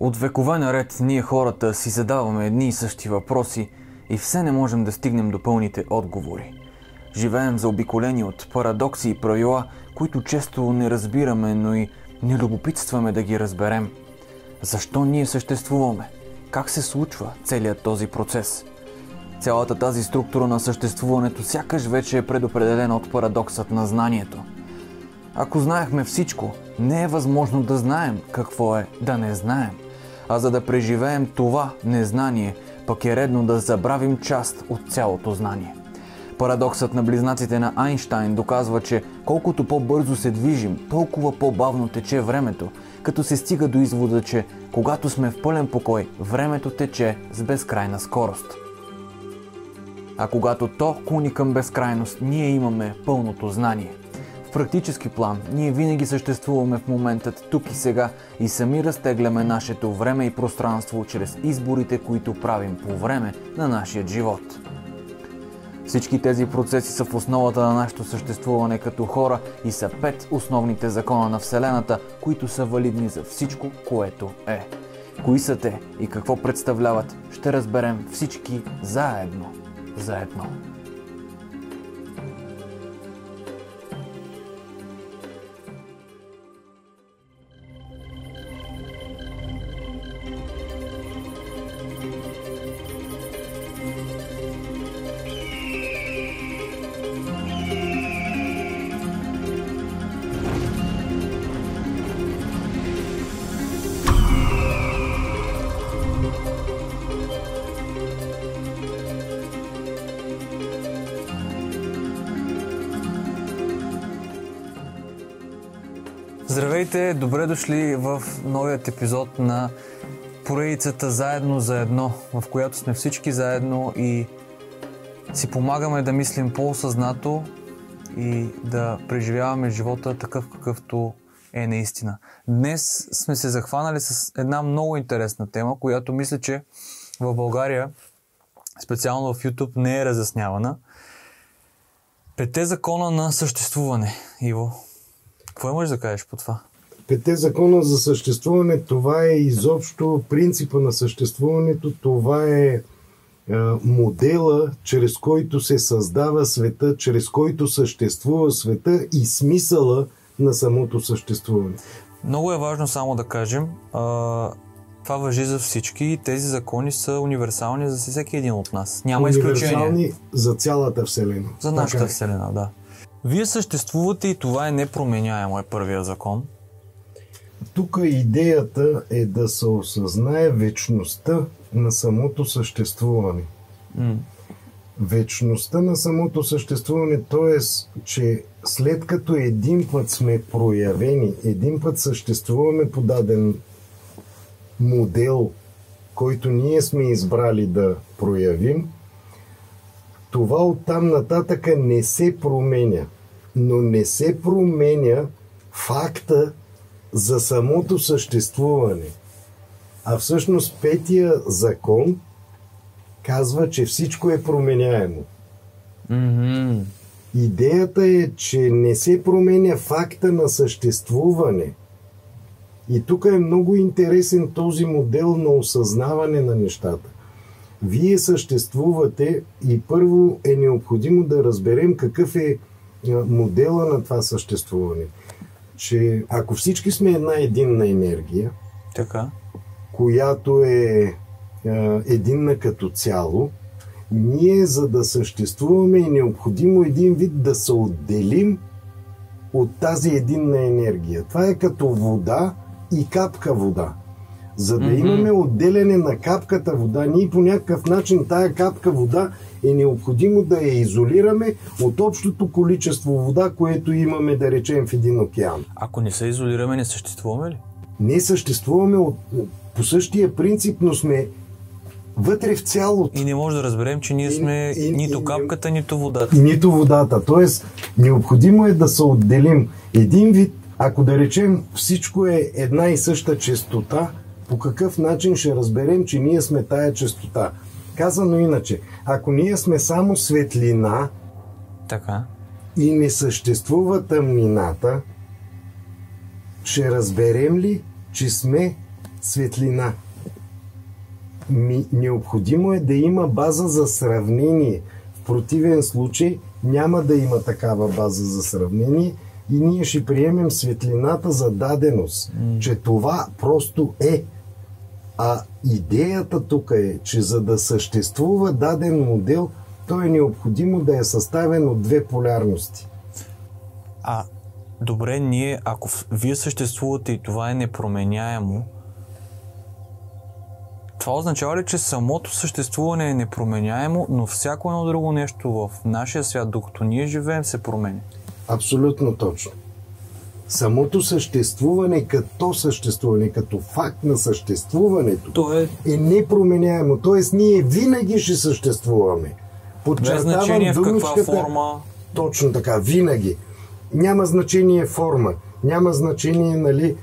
От векове наред ние хората си задаваме едни и същи въпроси и все не можем да стигнем до пълните отговори. Живеем заобиколени от парадокси и правила, които често не разбираме, но и не любопитстваме да ги разберем. Защо ние съществуваме? Как се случва целият този процес? Цялата тази структура на съществуването сякаш вече е предопределена от парадоксът на знанието. Ако знаехме всичко, не е възможно да знаем какво е да не знаем. А за да преживеем това незнание, пък е редно да забравим част от цялото знание. Парадоксът на близнаците на Айнщайн доказва, че колкото по-бързо се движим, толкова по-бавно тече времето, като се стига до извода, че когато сме в пълен покой, времето тече с безкрайна скорост. А когато то клони към безкрайност, ние имаме пълното знание. В практически план, ние винаги съществуваме в моментът тук и сега и сами разтегляме нашето време и пространство чрез изборите, които правим по време на нашия живот. Всички тези процеси са в основата на нашето съществуване като хора и са 5 основните закона на Вселената, които са валидни за всичко, което е. Кои са те и какво представляват, ще разберем всички заедно. Здравейте, добре дошли в новият епизод на поредицата Заедно за едно, в която сме всички заедно и си помагаме да мислим по-осъзнато и да преживяваме живота такъв какъвто е наистина. Днес сме се захванали с една много интересна тема, която мисля, че в България, специално в YouTube, не е разяснявана. 5 закона на съществуване, Иво. Какво имаш да кажеш по това? 5 закона за съществуване, това е изобщо принципа на съществуването, това е модела, чрез който се създава света, чрез който съществува света и смисъла на самото съществуване. Много е важно само да кажем, това важи за всички и тези закони са универсални за всеки един от нас. Няма изключение. Универсални за цялата Вселена. За нашата Вселена, да. Вие съществувате и това е непроменяемо, е първия закон. Тук идеята е да се осъзнае вечността на самото съществуване. Вечността на самото съществуване, т.е. че след като един път сме проявени, един път съществуваме по даден модел, който ние сме избрали да проявим, това оттам нататъка не се променя. Но не се променя факта за самото съществуване. А всъщност 5-тия закон казва, че всичко е променяемо. Идеята е, че не се променя факта на съществуване. И тук е много интересен този модел на осъзнаване на нещата. Вие съществувате и първо е необходимо да разберем какъв е модела на това съществуване. Че ако всички сме една единна енергия, така, която е единна като цяло, ние за да съществуваме е необходимо един вид да се отделим от тази единна енергия. Това е като вода и капка вода. За да имаме отделяне на капката вода, ние по някакъв начин тая капка вода е необходимо да я изолираме от общото количество вода, което имаме, да речем, в един океан. Ако не се изолираме, не съществуваме ли? Не съществуваме по същия принцип, но сме вътре в цялото. И не може да разберем, че ние сме нито капката, нито водата. Нито водата. Тоест, необходимо е да се отделим. Един вид, ако да речем всичко е една и съща честота, по какъв начин ще разберем, че ние сме тая честота? Казано иначе, ако ние сме само светлина, така, и не съществува тъмнината, ще разберем ли, че сме светлина. Необходимо е да има база за сравнение. В противен случай няма да има такава база за сравнение и ние ще приемем светлината за даденост, че това просто е. А идеята тук е, че за да съществува даден модел, то е необходимо да е съставен от две полярности. Добре, ние, ако вие съществувате и това е непроменяемо, това означава ли, че самото съществуване е непроменяемо, но всяко едно друго нещо в нашия свят, докато ние живеем, се променя? Абсолютно точно. Самото съществуване, като факт на съществуването е непроменяемо. Тоест ние винаги ще съществуваме. Без значение в каква форма. Точно така, винаги. Няма значение форма, няма значение, нали,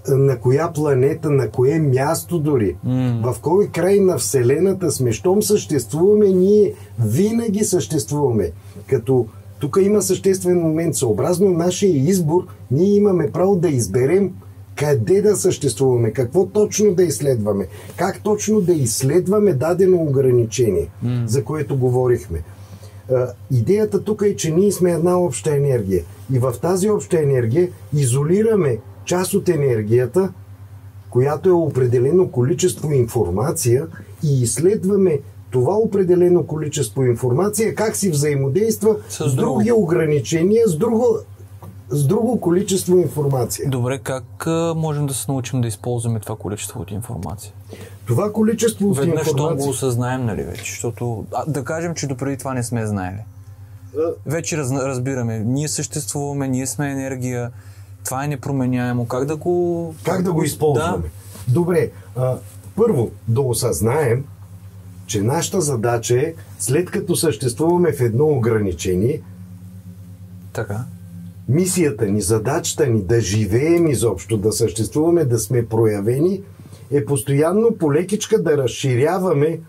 на коя планета, на кое място дори. В кой край на Вселената сме. Щом съществуваме, ние винаги съществуваме. Като тук има съществен момент. Съобразно нашия избор, ние имаме право да изберем къде да съществуваме, какво точно да изследваме, как точно да изследваме дадено ограничение, за което говорихме. Идеята тук е, че ние сме една обща енергия. И в тази обща енергия изолираме част от енергията, която е определено количество информация, и изследваме това определено количество информация как си взаимодейства с други ограничения, с друго количество информация. Добре, как можем да се научим да използваме това количество от информация? Това количество от информация... Веднъж щом го осъзнаем, нали вече? Защото, да кажем, че допреди това не сме знаели. Вече разбираме, ние съществуваме, ние сме енергия, това е непроменяемо. Как да го използваме? Да? Добре, първо да осъзнаем, че нашата задача е, след като съществуваме в едно ограничение, така, мисията ни, задачата ни да живеем изобщо, да съществуваме, да сме проявени, е постоянно полекичка да разширяваме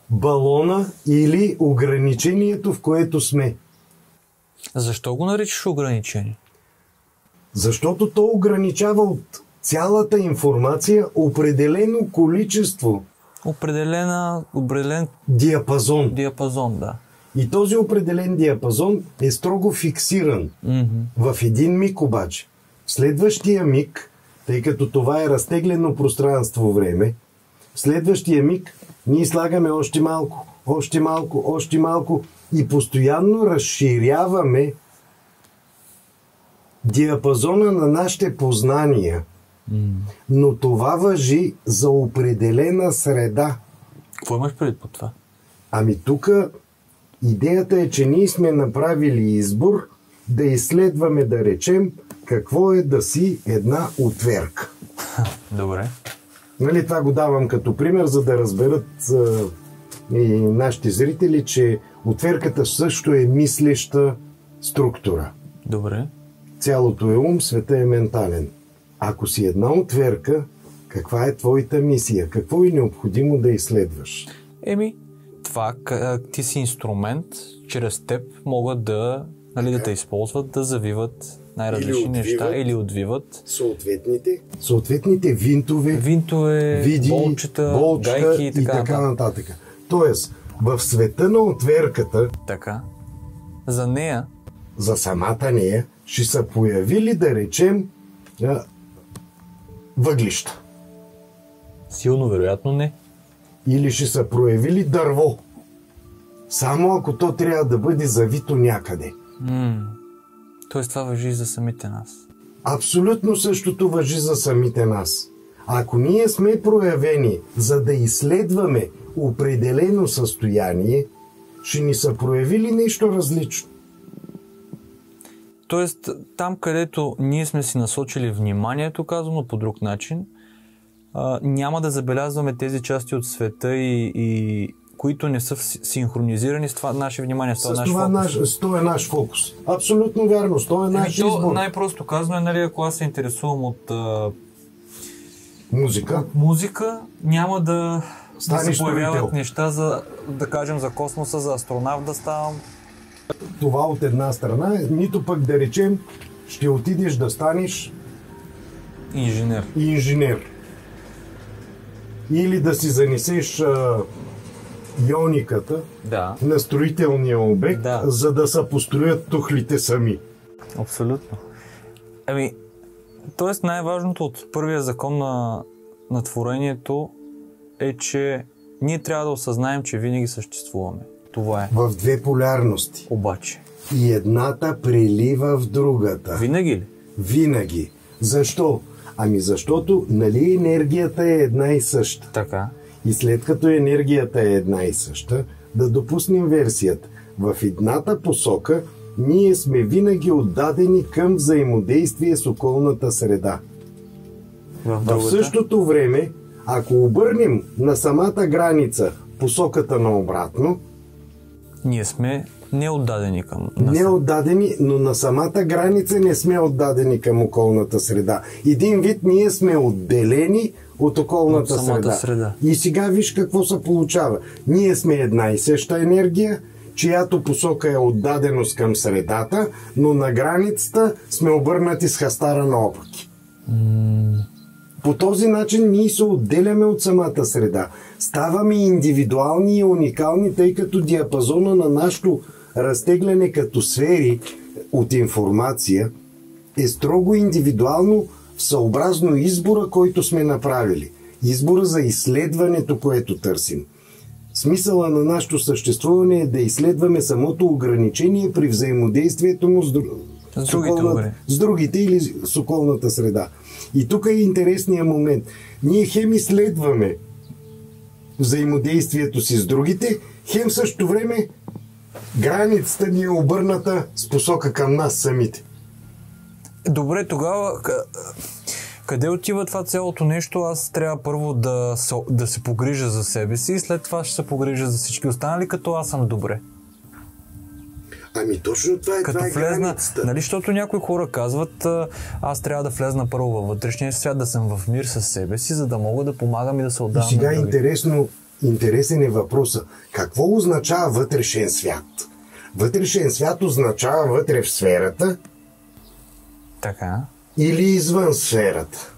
балона или ограничението, в което сме. Защо го наричаш ограничение? Защото то ограничава от цялата информация определено количество. Определен диапазон. Диапазон, да. И този определен диапазон е строго фиксиран. В един миг обаче. В следващия миг, тъй като това е разтеглено пространство-време, в следващия миг ние слагаме още малко и постоянно разширяваме диапазона на нашите познания. Но това важи за определена среда. Какво имаш предвид по това? Ами тук идеята е, че ние сме направили избор да изследваме, да речем, какво е да си една отверка. Добре. Нали, това го давам като пример, за да разберат и нашите зрители, че отверката също е мислеща структура. Добре. Цялото е ум, света е ментален. Ако си една отверка, каква е твоята мисия? Какво е необходимо да изследваш? Това, ти си инструмент, чрез теб могат да те използват, да завиват най-различни неща или отвиват съответните винтове, види, болчета, гайки и така нататък. Тоест, в света на отверката, за нея, за самата нея, ще са появили, да речем, въглища. Силно вероятно не. Или ще са проявили дърво. Само ако то трябва да бъде завито някъде. Тоест това важи и за самите нас. Абсолютно същото важи за самите нас. Ако ние сме проявени, за да изследваме определено състояние, ще ни са проявили нещо различно. Тоест, там където ние сме си насочили вниманието, казано по друг начин, няма да забелязваме тези части от света и които не са синхронизирани с това наше внимание, с това наш фокус. С това е наш фокус. Абсолютно вярно, с това е наш избор. Най-просто казано е, ако аз се интересувам от музика, няма да се появяват неща да кажем за космоса, за астронавт да ставам. Това от една страна, нито пък да речем, ще отидеш да станеш Инженер. инженер. Или да си занесеш иониката Да. на строителния обект, Да. за да се построят тухлите сами. Абсолютно. Тоест най-важното от първия закон на творението е, че ние трябва да осъзнаем, че винаги съществуваме. Това е. В две полярности. Обаче. И едната прелива в другата. Винаги ли? Винаги. Защо? Ами защото, нали, енергията е една и съща. Така. И след като енергията е една и съща, да допуснем версията. В едната посока ние сме винаги отдадени към взаимодействие с околната среда. В същото време, ако обърнем на самата граница посоката на обратно, ние сме неотдадени към не отдадени, но на самата граница не сме отдадени към околната среда. Един вид ние сме отделени от околната среда. И сега виж какво се получава. Ние сме една и съща енергия, чиято посока е отдаденост към средата, но на границата сме обърнати с хастара наопаки. По този начин ние се отделяме от самата среда. Ставаме индивидуални и уникални, тъй като диапазона на нашето разтегляне като сфери от информация е строго индивидуално съобразно избора, който сме направили. Избора за изследването, което търсим. Смисъла на нашето съществуване е да изследваме самото ограничение при взаимодействието му с другите или с околната среда. И тук е интересният момент. Ние хем изследваме взаимодействието си с другите, хем в същото време границата ни е обърната с посока към нас самите. Добре, тогава къде отива това цялото нещо? Аз трябва първо да се погрижа за себе си и след това ще се погрижа за всички останали, като аз съм добре. Ами точно това е, като влезна, нали, защото някои хора казват, аз трябва да влезна първо във вътрешния свят, да съм в мир със себе си, за да мога да помагам и да се отдавам. И сега интересен е въпроса. Какво означава вътрешен свят? Вътрешен свят означава вътре в сферата. Така. Или извън сферата.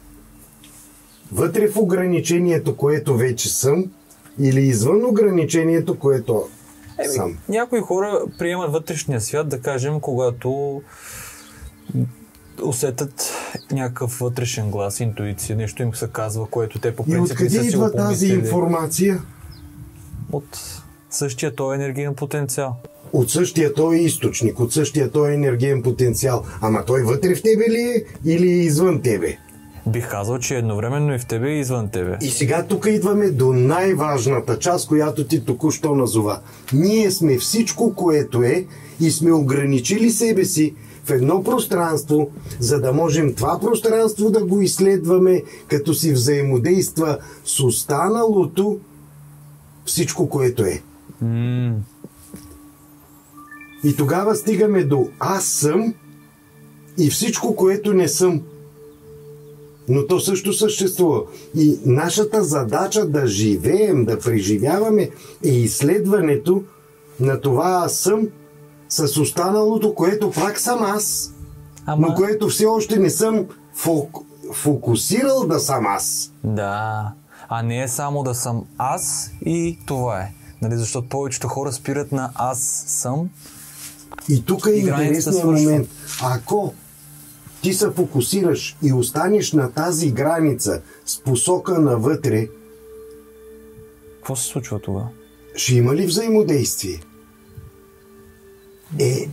Вътре в ограничението, което вече съм, или извън ограничението, което съм. Някои хора приемат вътрешния свят, да кажем, когато усетят някакъв вътрешен глас, интуиция, нещо им се казва, което те по принцип не са си го помислили. И откъде идва тази информация? От същия този енергиен потенциал. От същия той източник, от същия той енергиен потенциал. Ама той вътре в тебе ли е или е извън тебе? Бих казал, че едновременно и в тебе и извън тебе. И сега тук идваме до най-важната част, която ти току-що назова. Ние сме всичко, което е, и сме ограничили себе си в едно пространство, за да можем това пространство да го изследваме, като си взаимодейства с останалото всичко, което е. И тогава стигаме до аз съм и всичко, което не съм. Но то също съществува. И нашата задача да живеем, да преживяваме е изследването на това аз съм с останалото, което пак съм аз, но което все още не съм фокусирал да съм аз. Да, а не е само да съм аз и това е. Нали, защото повечето хора спират на аз съм. И тук е интересният момент. Ако ти се фокусираш и останеш на тази граница с посока навътре, какво се случва тогава? Ще има ли взаимодействие?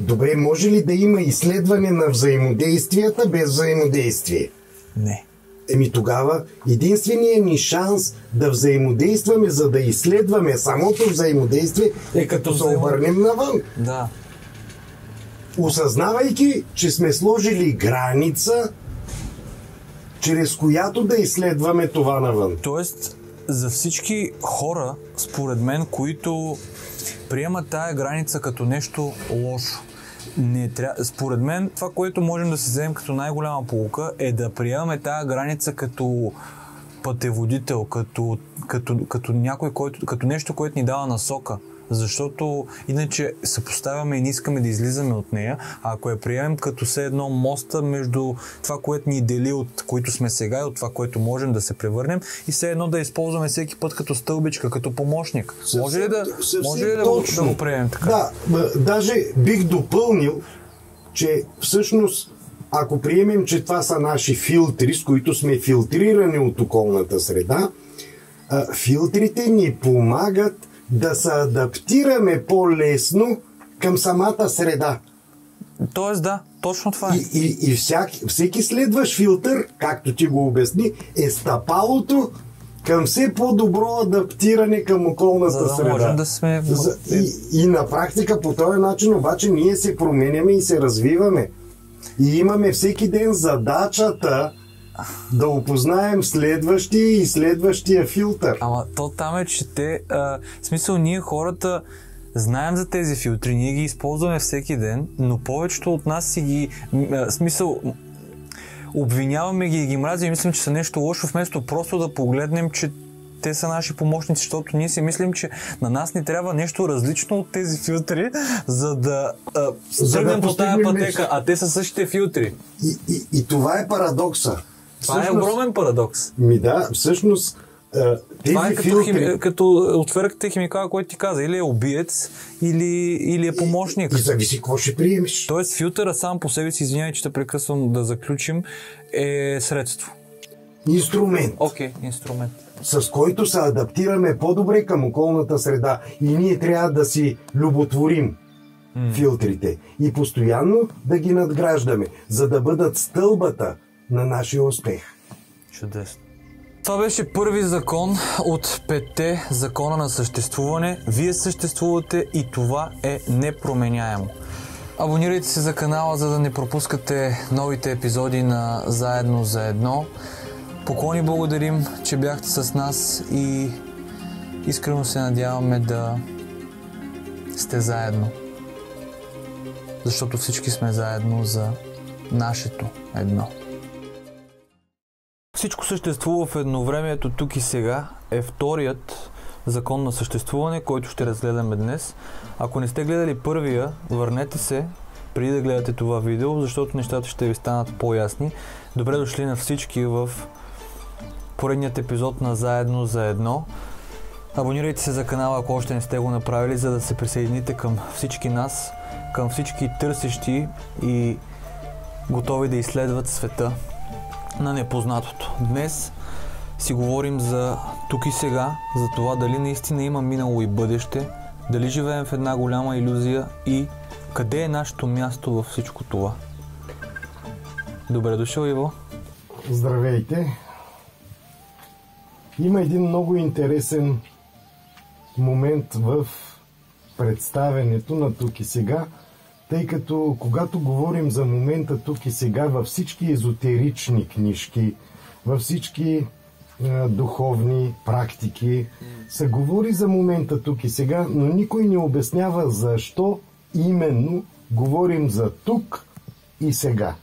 Добре, може ли да има изследване на взаимодействията без взаимодействие? Не. Тогава единственият ни шанс да взаимодействаме, за да изследваме самото взаимодействие, е като се обърнем навън. Да. Осъзнавайки, че сме сложили граница, чрез която да изследваме това навън. Тоест, за всички хора, според мен, които приемат тая граница като нещо лошо, според мен, това, което можем да се вземем като най-голяма поука, е да приемаме тая граница като пътеводител, като някой, като нещо, което ни дава насока защото иначе съпоставяме и не искаме да излизаме от нея, а ако я приемем като все едно моста между това, което ни дели от които сме сега и от това, което можем да се превърнем, и все едно да използваме всеки път като стълбичка, като помощник. Може ли да го приемем така? Да, даже бих допълнил, че всъщност ако приемем, че това са наши филтри, с които сме филтрирани от околната среда, филтрите ни помагат да се адаптираме по-лесно към самата среда. Тоест да, точно това е. И всеки следващ филтър, както ти го обясни, е стъпалото към все по-добро адаптиране към околната среда. Можем да сме... И на практика по този начин обаче ние се променяме и се развиваме. И имаме всеки ден задачата да опознаем следващия филтър. Ама то там е, че в смисъл ние хората знаем за тези филтри, ние ги използваме всеки ден, но повечето от нас си ги... обвиняваме ги и ги мразим и мислим, че са нещо лошо, вместо просто да погледнем, че те са наши помощници, защото ние си мислим, че на нас ни трябва нещо различно от тези филтри, за да тръгнем по тая пътека, а те са същите филтри. И това е парадокса. Това е огромен парадокс. Да, всъщност това е като отвъркате химикала, който ти каза. Или е убиец, или е помощник. И зависи какво ще приемеш. Тоест филтъра сам по себе си, извинявай, че те прекъсвам да заключим, е средство. Инструмент. Окей, инструмент. С който се адаптираме по-добре към околната среда. И ние трябва да си люботворим филтрите. И постоянно да ги надграждаме, за да бъдат стълбата на нашия успех. Чудесно. Това беше първи закон от 5 закона на съществуване. Вие съществувате и това е непроменяемо. Абонирайте се за канала, за да не пропускате новите епизоди на Заедно за едно. Поклони благодарим, че бяхте с нас и искрено се надяваме да сте заедно. Защото всички сме заедно за нашето едно. Всичко съществува в едновремието тук и сега е вторият закон на съществуване, който ще разгледаме днес. Ако не сте гледали първия, върнете се преди да гледате това видео, защото нещата ще ви станат по-ясни. Добре дошли на всички в поредният епизод на Заедно за едно. Абонирайте се за канала, ако още не сте го направили, за да се присъедините към всички нас, към всички търсещи и готови да изследват света на непознатото. Днес си говорим за тук и сега, за това дали наистина има минало и бъдеще, дали живеем в една голяма илюзия и къде е нашето място във всичко това. Добре дошъл, Иво. Здравейте. Има един много интересен момент в представенето на тук и сега, тъй като когато говорим за момента тук и сега във всички езотерични книжки, във всички духовни практики, се говори за момента тук и сега, но никой не обяснява защо именно говорим за тук и сега.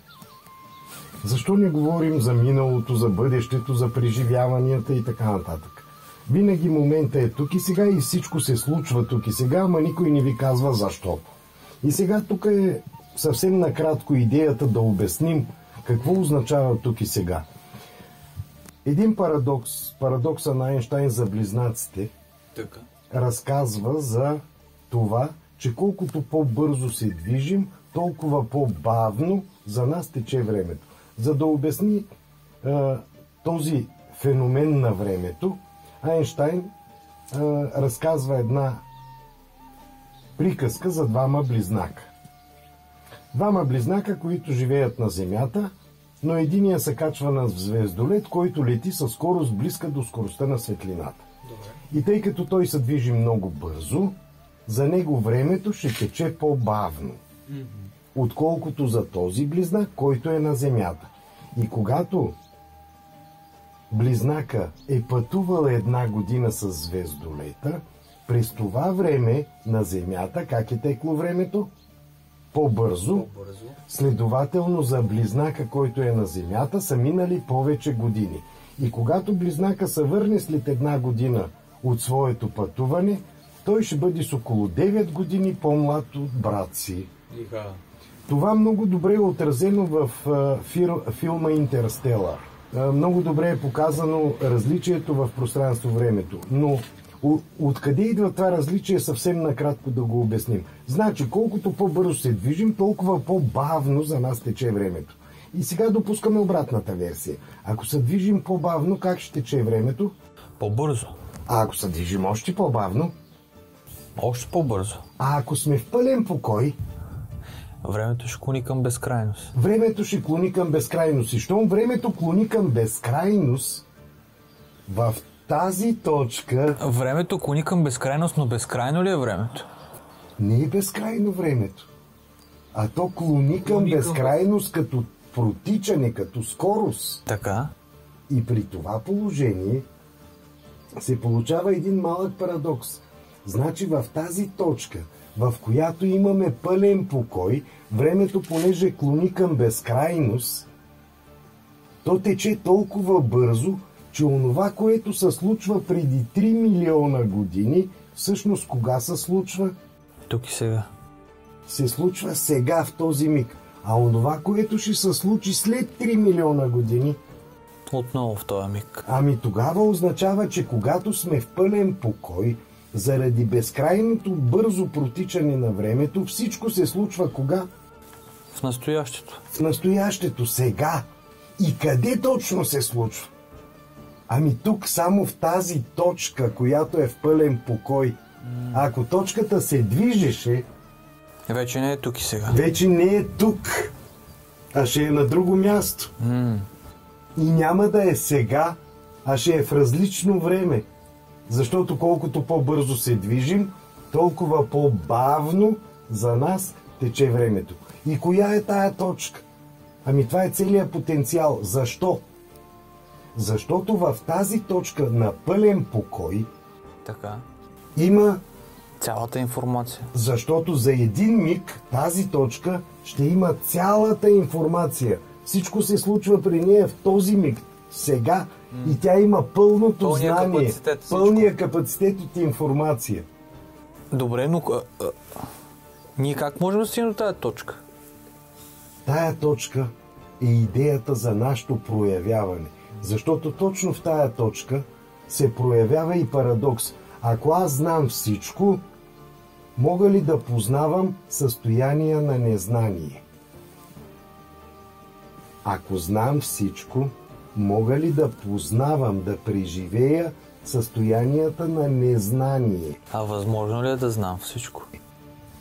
Защо не говорим за миналото, за бъдещето, за преживяванията и така нататък. Винаги момента е тук и сега и всичко се случва тук и сега, ама никой не ви казва защо. И сега тук е съвсем накратко идеята да обясним какво означава тук и сега. Един парадокса на Айнщайн за близнаците, разказва за това, че колкото по-бързо се движим, толкова по-бавно за нас тече времето. За да обясни този феномен на времето, Айнщайн разказва една приказка за двама близнака. Двама близнака, които живеят на Земята, но единия се качва на звездолет, който лети със скорост близка до скоростта на светлината. И тъй като той се движи много бързо, за него времето ще тече по-бавно, отколкото за този близнак, който е на Земята. И когато близнака е пътувал 1 година с звездолета, през това време на Земята, как е текло времето? По-бързо. Следователно за близнака, който е на Земята, са минали повече години. И когато близнака се върне след 1 година от своето пътуване, той ще бъде с около 9 години по-млад от брат си. Иха. Това много добре е отразено в филма Интерстелър. Много добре е показано различието в пространство-времето. Но откъде идва това различие, съвсем накратко да го обясним. Значи, колкото по-бързо се движим, толкова по-бавно за нас тече времето. И сега допускаме обратната версия. Ако се движим по-бавно, как ще тече времето? По-бързо. А ако се движим още по-бавно? Още по-бързо. А ако сме в пълен покой? Времето ще клони към безкрайност. Времето ще клони към безкрайност. И щом времето клони към безкрайност, в тази точка... Времето клони към безкрайност, но безкрайно ли е времето? Не е безкрайно времето. А то клони към безкрайност като протичане, като скорост. Така. И при това положение се получава един малък парадокс. Значи в тази точка, в която имаме пълен покой, времето, понеже клони към безкрайност, то тече толкова бързо, че онова, което се случва преди 3 милиона години, всъщност кога се случва? Тук и сега. Се случва сега, в този миг. А онова, което ще се случи след 3 милиона години, Отново в този миг. ами тогава означава, че когато сме в пълен покой, заради безкрайното бързо протичане на времето, всичко се случва кога? В настоящето. В настоящето, сега. И къде точно се случва? Ами тук, само в тази точка, която е в пълен покой. Ако точката се движеше, Вече не е тук и сега. вече не е тук, а ще е на друго място. И няма да е сега, а ще е в различно време. Защото колкото по-бързо се движим, толкова по-бавно за нас тече времето. И коя е тая точка? Ами това е целият потенциал. Защо? Защото в тази точка на пълен покой Така. има... Цялата информация. Защото за един миг тази точка ще има цялата информация. Всичко се случва при нея в този миг, сега. И тя има пълното знание, пълния капацитет от информация. Добре, но ние как можем да стигнем до тази точка? Тая точка е идеята за нашето проявяване. Защото точно в тая точка се проявява и парадокс. Ако аз знам всичко, мога ли да познавам състояние на незнание? Ако знам всичко, мога ли да познавам, да преживея състоянията на незнание? А възможно ли е да знам всичко?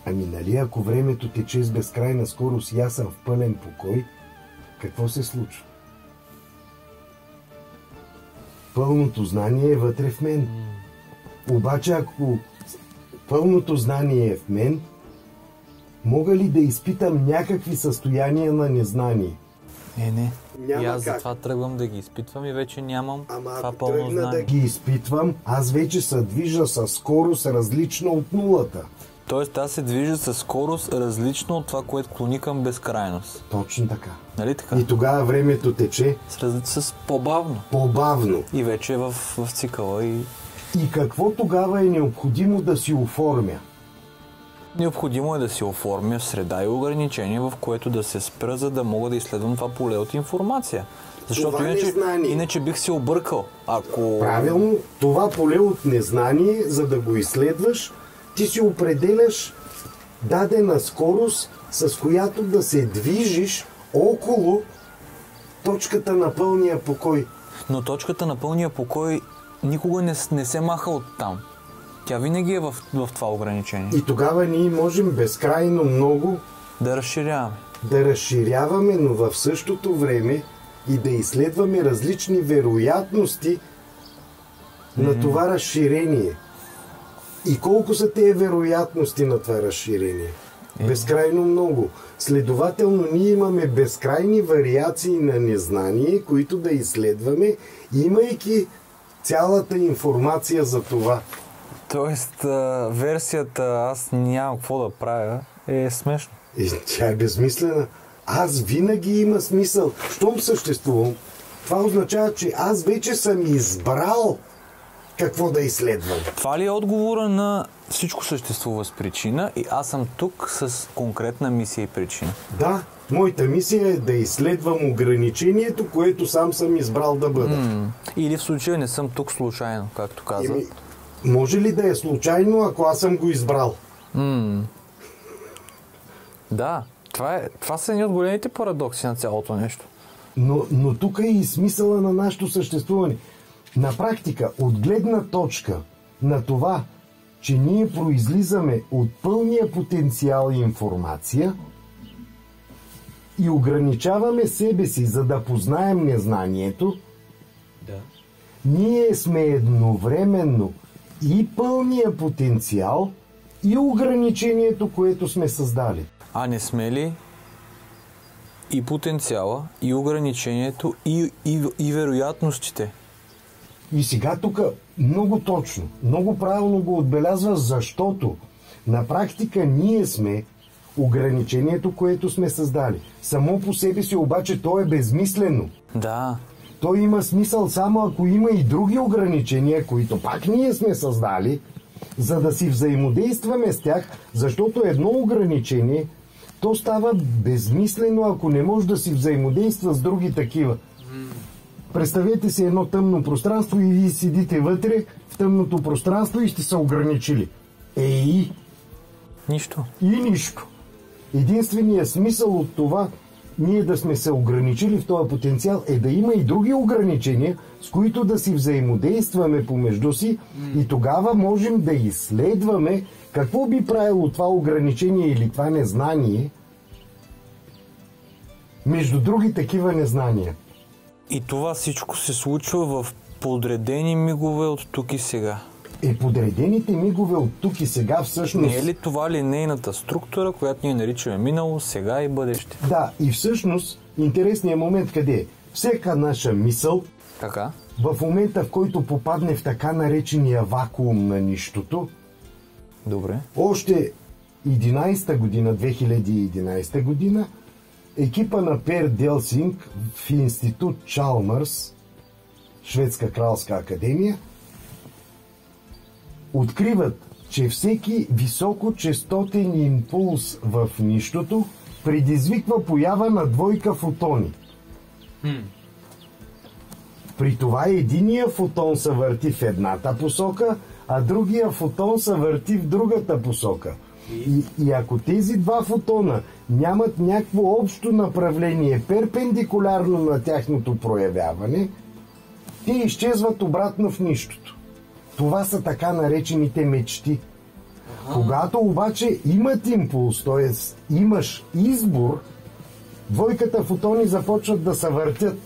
Ами нали, ако времето тече с безкрайна скорост и аз съм в пълен покой, какво се случва? Пълното знание е вътре в мен. Обаче ако пълното знание е в мен, мога ли да изпитам някакви състояния на незнание? Не. Няма И аз как. затова тръгвам да ги изпитвам и вече нямам Ама това ако пълно тръгна знание. да ги изпитвам, аз вече се движа със скорост различна от нулата. Тоест аз се движа с скорост различно от това, което клони към безкрайност. Точно така. Нали така? И тогава времето тече С по-бавно. по-бавно. И вече е в цикъла и... И какво тогава е необходимо да си оформя? Необходимо е да си оформя среда и ограничение, в което да се спра, за да мога да изследвам това поле от информация. Защото Това иначе бих се объркал. Ако... Правилно, това поле от незнание, за да го изследваш, ти си определяш дадена скорост, с която да се движиш около точката на пълния покой. Но точката на пълния покой никога не се маха от там. Тя винаги е в това ограничение. И тогава ние можем безкрайно много Да разширяваме. да разширяваме, но в същото време и да изследваме различни вероятности на това разширение. И колко са тези вероятности на това разширение? Безкрайно много. Следователно, ние имаме безкрайни вариации на незнание, които да изследваме, имайки цялата информация за това. Тоест, версията аз нямам какво да правя е смешно. И тя е безмислена. Аз винаги има смисъл. Щом съществувам, това означава, че аз вече съм избрал какво да изследвам. Това ли е отговора на всичко съществува с причина и аз съм тук с конкретна мисия и причина? Да, моята мисия е да изследвам ограничението, което сам съм избрал да бъда. Или в случая не съм тук случайно, както каза. Може ли да е случайно, ако аз съм го избрал? Да, това са едни от големите парадокси на цялото нещо. Но тук е и смисъла на нашето съществуване. На практика, от гледна точка на това, че ние произлизаме от пълния потенциал и информация и ограничаваме себе си, за да познаем незнанието, ние сме едновременно и пълния потенциал, и ограничението, което сме създали. А не сме ли и потенциала, и ограничението, и вероятностите? И сега тук много точно, много правилно го отбелязва, защото на практика ние сме ограничението, което сме създали. Само по себе си обаче то е безмислено. Да. То има смисъл само ако има и други ограничения, които пак ние сме създали, за да си взаимодействаме с тях, защото едно ограничение, то става безмислено, ако не може да си взаимодейства с други такива. Представете си едно тъмно пространство и вие седите вътре в тъмното пространство и сте се ограничили. Нищо. И нищо. Единственият смисъл от това ние да сме се ограничили в този потенциал е да има и други ограничения, с които да си взаимодействаме помежду си и тогава можем да изследваме какво би правило това ограничение или това незнание между други такива незнания. И това всичко се случва в подредени мигове от тук и сега. Подредените мигове от тук и сега всъщност... Не е ли това линейната структура, която ние наричаме минало, сега и бъдеще? Да, и всъщност интересният момент къде е? Всяка наша мисъл, така, в момента в който попадне в така наречения вакуум на нищото, добре, още 2011 година, екипа на Пер Делсинг в институт Чалмърс, Шведска кралска академия, откриват, че всеки високочестотен импулс в нищото предизвиква поява на двойка фотони. При това единия фотон се върти в едната посока, а другия фотон се върти в другата посока. И ако тези два фотона нямат някакво общо направление, перпендикулярно на тяхното проявяване, те изчезват обратно в нищото. Това са така наречените мечти. Когато обаче имат импулс, т.е. имаш избор, двойката фотони започват да се въртят.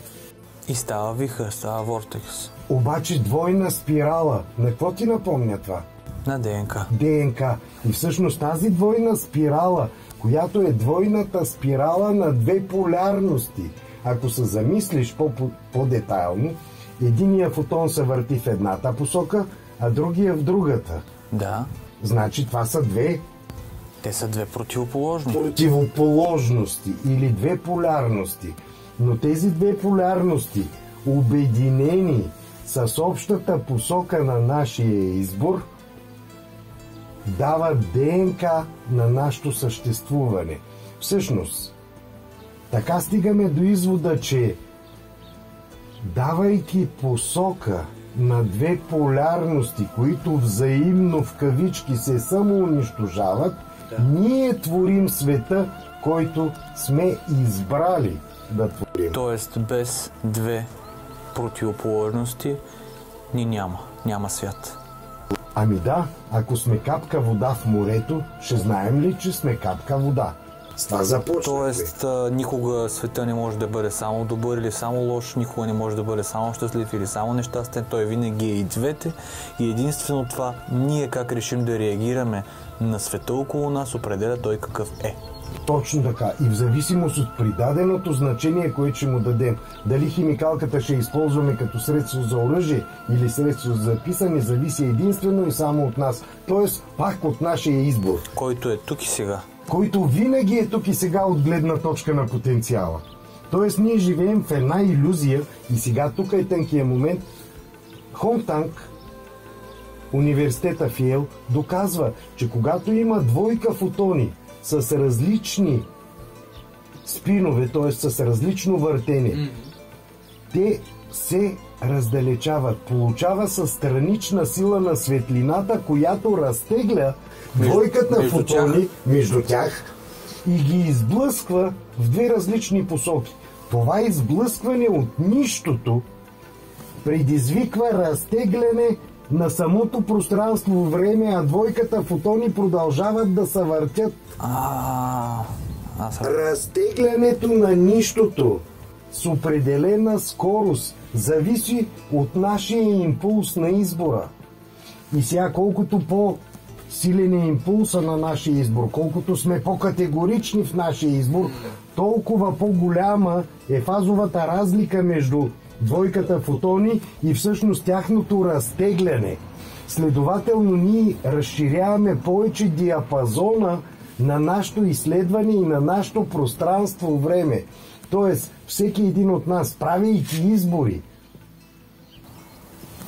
И става вихър, става вортекс. Обаче двойна спирала. На какво ти напомня това? На ДНК. ДНК. И всъщност тази двойна спирала, която е двойната спирала на две полярности, ако се замислиш по-детайлно, единия фотон се върти в едната посока, а другия в другата. Да. Значи това са две... Те са две противоположни. Противоположности или две полярности. Но тези две полярности, обединени с общата посока на нашия избор, дават ДНК на нашето съществуване. Всъщност, така стигаме до извода, че давайки посока на две полярности, които взаимно в кавички се самоунищожават, ние творим света, който сме избрали да творим. Тоест без две противоположности ни няма свят. Ами да, ако сме капка вода в морето, ще знаем ли, че сме капка вода? С това започваме. Тоест никога света не може да бъде само добър или само лош, никога не може да бъде само щастлив или само нещастен, той винаги е и двете и единствено това ние как решим да реагираме на света около нас определя той какъв е. Точно така. И в зависимост от придаденото значение, което ще му дадем, дали химикалката ще използваме като средство за оръжие или средство за писане, зависи единствено и само от нас. Тоест, пак от нашия избор. Който е тук и сега. Който винаги е тук и сега от гледна точка на потенциала. Тоест, ние живеем в една илюзия и сега тук е тънкият момент. Хонг Танг университета в Йейл доказва, че когато има двойка фотони с различни спинове, т.е. с различно въртене, те се раздалечават. Получава се странична сила на светлината, която разтегля двойката фотони между тях и ги изблъсква в две различни посоки. Това изблъскване от нищото предизвиква разтегляне на самото пространство-време, а двойката фотони продължават да се въртят. Разтеглянето на нищото с определена скорост зависи от нашия импулс на избора. И сега колкото по-силен е импулса на нашия избор, колкото сме по-категорични в нашия избор, толкова по-голяма е фазовата разлика между двойката фотони и всъщност тяхното разтегляне. Следователно ние разширяваме повече диапазона на нашето изследване и на нашето пространство-време. Тоест, всеки един от нас, правейки избори,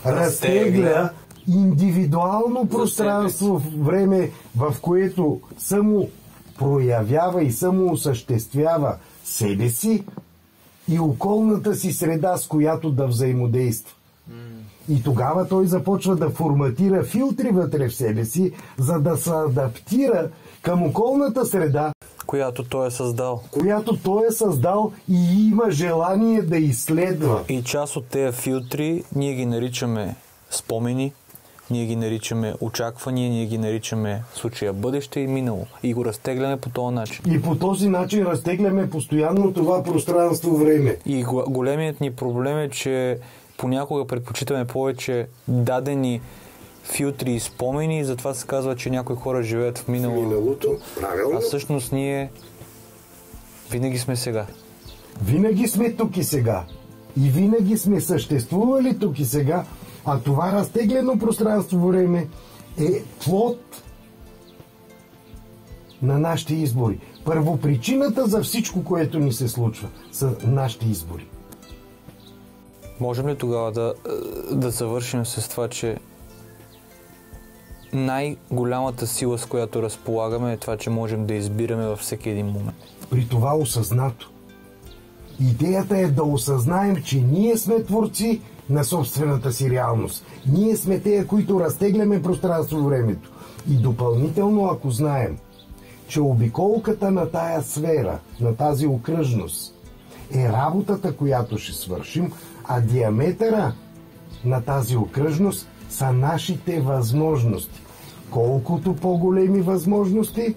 разтегля индивидуално пространство-време, в което само проявява и само осъществява себе си и околната си среда, с която да взаимодейства. И тогава той започва да форматира филтри вътре в себе си, за да се адаптира към околната среда, която той е създал и има желание да изследва. И част от тези филтри ние ги наричаме спомени, ние ги наричаме очаквания, ние ги наричаме в случая бъдеще и минало. И го разтегляме по този начин. И по този начин разтегляме постоянно това пространство-време. И големият ни проблем е, че понякога предпочитаме повече дадени филтри и спомени, затова се казва, че някои хора живеят в миналото. Правилно. А всъщност ние винаги сме сега. Винаги сме тук и сега. И винаги сме съществували тук и сега, а това разтеглено пространство-време е плод на нашите избори. Първопричината за всичко, което ни се случва, са нашите избори. Можем ли тогава да завършим с това, че най-голямата сила, с която разполагаме, е това, че можем да избираме във всеки един момент? При това осъзнато. Идеята е да осъзнаем, че ние сме творци на собствената си реалност. Ние сме тея, които разтегляме пространство-времето. И допълнително, ако знаем, че обиколката на тая сфера, на тази окръжност, е работата, която ще свършим, а диаметъра на тази окръжност са нашите възможности. Колкото по-големи възможности,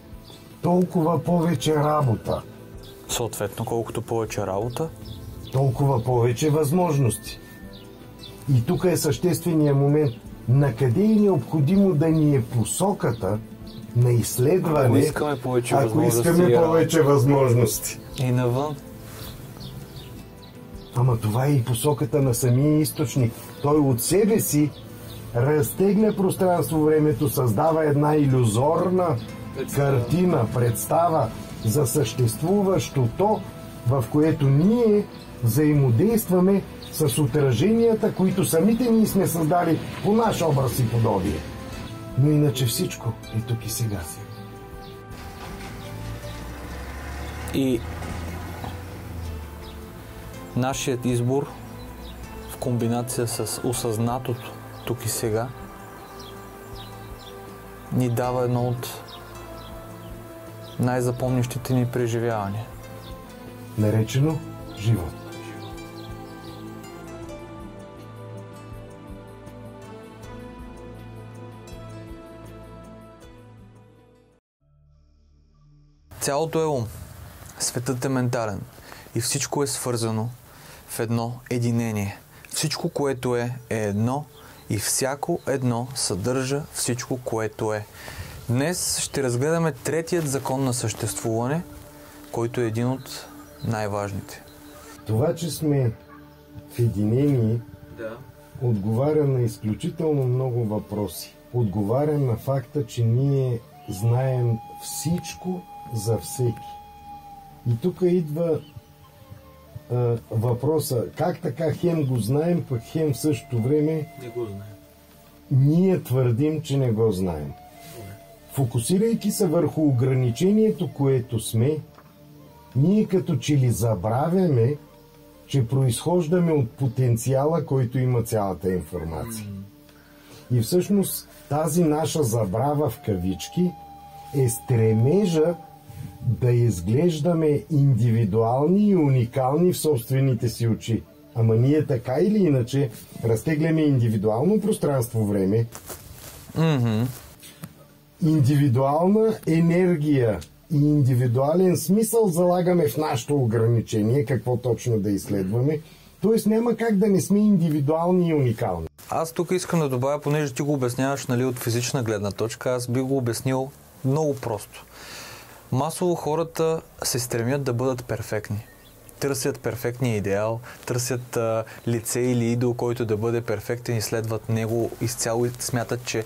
толкова повече работа. Съответно, колкото повече работа, толкова повече възможности. И тук е същественият момент. На къде е необходимо да ни е посоката на изследване, ако искаме повече възможности. И навън. Ама това е и посоката на самия източник. Той от себе си разтегля пространство-времето, създава една илюзорна картина, представа за съществуващото, в което ние взаимодействаме с отраженията, които самите ние сме създали по наш образ и подобие. Но иначе всичко е тук и сега. И нашият избор в комбинация с осъзнатото тук и сега ни дава едно от най-запомнящите ни преживявания. Наречено живот. Цялото е ум. Светът е ментален. И всичко е свързано в едно единение. Всичко, което е едно и всяко едно съдържа всичко, което е. Днес ще разгледаме третият закон на съществуване, който е един от най-важните. Това, че сме в единение, отговаря на изключително много въпроси. Отговаря на факта, че ние знаем всичко за всеки. И тук идва въпроса, как така хем го знаем, пък хем в същото време не го знаем. ние твърдим, че не го знаем. Фокусирайки се върху ограничението, което сме, ние като че ли забравяме, че произхождаме от потенциала, който има цялата информация. И всъщност тази наша забрава в кавички е стремежа да изглеждаме индивидуални и уникални в собствените си очи. Ама ние така или иначе разтегляме индивидуално пространство-време, индивидуална енергия и индивидуален смисъл залагаме в нашето ограничение, какво точно да изследваме. Тоест няма как да не сме индивидуални и уникални. Аз тук искам да добавя, понеже ти го обясняваш, нали, от физична гледна точка, аз би го обяснил много просто. Масово хората се стремят да бъдат перфектни. Търсят перфектния идеал, търсят лице или идол, който да бъде перфектен и следват него изцяло и смятат, че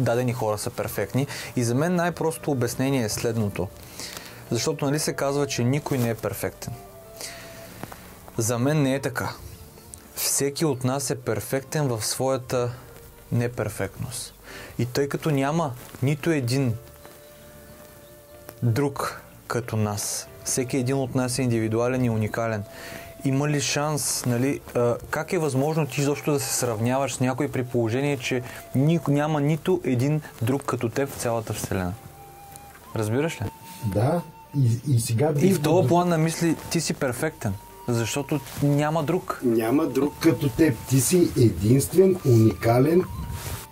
дадени хора са перфектни. И за мен най-простото обяснение е следното. Защото нали се казва, че никой не е перфектен. За мен не е така. Всеки от нас е перфектен в своята неперфектност. И тъй като няма нито един друг като нас, всеки един от нас е индивидуален и уникален. Има ли шанс, нали, как е възможно ти изобщо да се сравняваш с някой при положение, че няма нито един друг като теб в цялата Вселена? Разбираш ли? Да, и сега... И в този план на мисли ти си перфектен, защото няма друг. Няма друг като теб. Ти си единствен, уникален,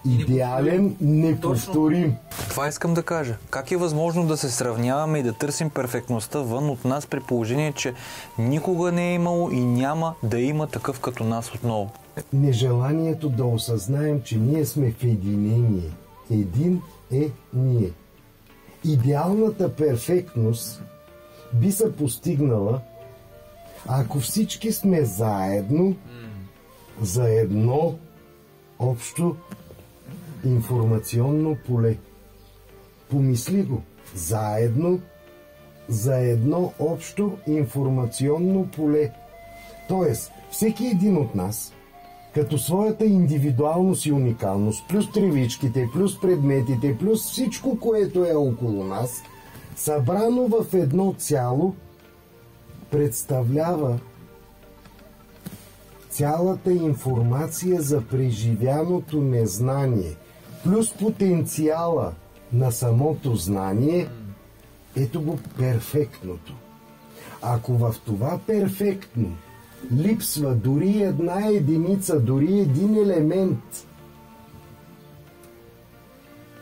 идеален, неповторим. Това искам да кажа. Как е възможно да се сравняваме и да търсим перфектността вън от нас при положение, че никога не е имало и няма да има такъв като нас отново? Нежеланието да осъзнаем, че ние сме в единение. Един е ние. Идеалната перфектност би се постигнала, ако всички сме заедно за едно общо информационно поле. Помисли го. Заедно за едно общо информационно поле. Тоест, всеки един от нас, като своята индивидуалност и уникалност, плюс тревичките, плюс предметите, плюс всичко, което е около нас, събрано в едно цяло, представлява цялата информация за преживяното незнание, плюс потенциала на самото знание, ето го перфектното. Ако в това перфектно липсва дори една единица, дори един елемент,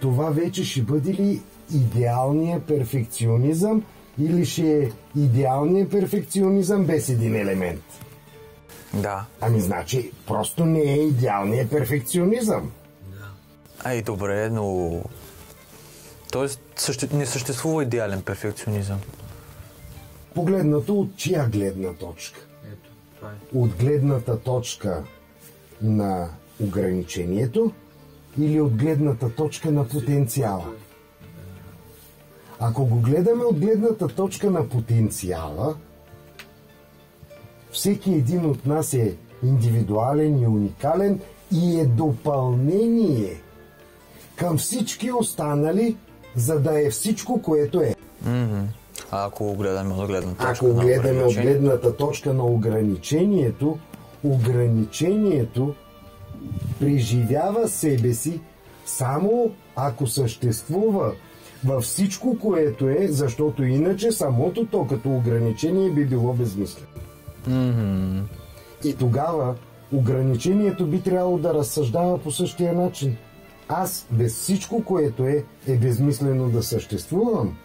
това вече ще бъде ли идеалният перфекционизъм или ще е идеалният перфекционизъм без един елемент? Да. Ами значи, просто не е идеалният перфекционизъм. Ай, добре, но... Тоест, не съществува идеален перфекционизъм. Погледнато от чия гледна точка? Ето, това е. От гледната точка на ограничението или от гледната точка на потенциала? Ако го гледаме от гледната точка на потенциала, всеки един от нас е индивидуален и уникален и е допълнение към всички останали, за да е всичко, което е. А ако го гледаме от гледната точка Ако на гледаме от ограничение? гледната точка на ограничението, ограничението преживява себе си само ако съществува във всичко, което е, защото иначе самото то като ограничение би било безмислено. И тогава ограничението би трябвало да разсъждава по същия начин. Аз без всичко, което е безмислено да съществувам.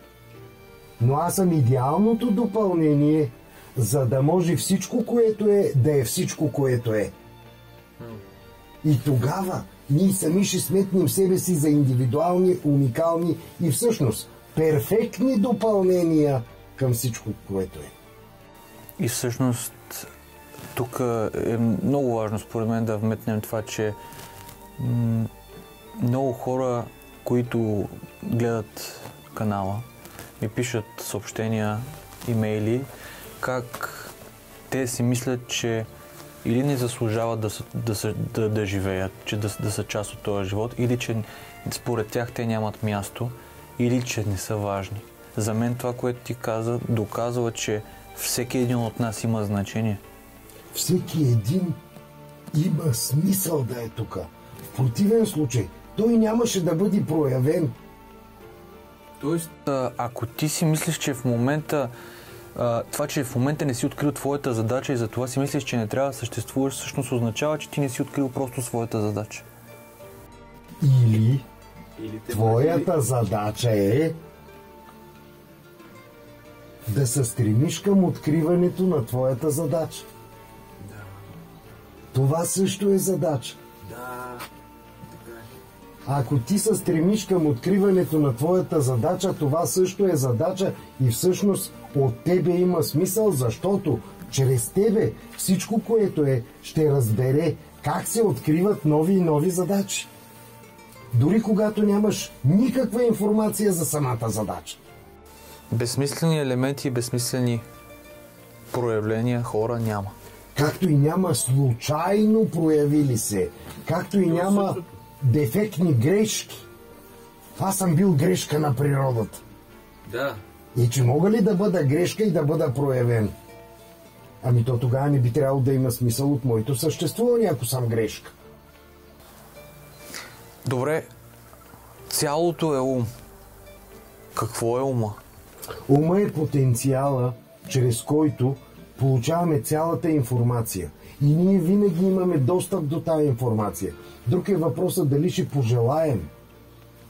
Но аз съм идеалното допълнение, за да може всичко, което е, да е всичко, което е. И тогава ние сами ще сметнем себе си за индивидуални, уникални и всъщност перфектни допълнения към всичко, което е. И всъщност тук е много важно според мен да вметнем това, че много хора, които гледат канала, ми пишат съобщения, имейли, как те си мислят, че или не заслужават да живеят, че да са част от този живот, или че според тях те нямат място, или че не са важни. За мен това, което ти каза, доказва, че всеки един от нас има значение. Всеки един има смисъл да е тук. В противен случай той нямаше да бъде проявен. Тоест, ако ти си мислиш, че в момента това, че в момента не си открил твоята задача и за това си мислиш, че не трябва да съществуваш, всъщност означава, че ти не си открил просто своята задача. Или твоята задача е да се стремиш към откриването на твоята задача. Да. Това също е задача. Да. Ако ти се стремиш към откриването на твоята задача, това също е задача и всъщност от тебе има смисъл, защото чрез тебе всичко, което е, ще разбере как се откриват нови и нови задачи. Дори когато нямаш никаква информация за самата задача. Безсмислени елементи и безсмислени проявления хора няма. Както и няма случайно проявили се, както и няма дефектни грешки. Аз съм бил грешка на природата. Да. И че мога ли да бъда грешка и да бъда проявен? Ами то тогава не би трябвало да има смисъл от моето съществуване, ако съм грешка. Добре, цялото е ум. Какво е ума? Ума е потенциала, чрез който получаваме цялата информация. И ние винаги имаме достъп до тази информация. Друг е въпросът дали ще пожелаем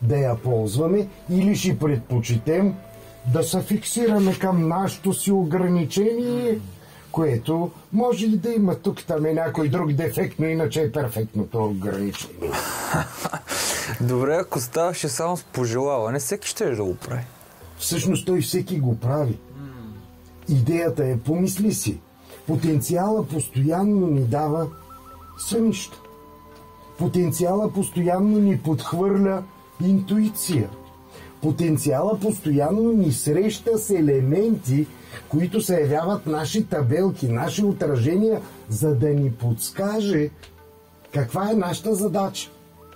да я ползваме или ще предпочитем да се фиксираме към нашето си ограничение, което може ли да има тук-там някой друг дефект, но иначе е перфектното ограничение. Добре, ако ставаше само с пожелаване, всеки ще да го прави. Всъщност той всеки го прави. Идеята е, помисли си, потенциала постоянно ни дава сънища. Потенциала постоянно ни подхвърля интуиция. Потенциала постоянно ни среща с елементи, които се явяват наши табелки, наши отражения, за да ни подскаже каква е нашата задача.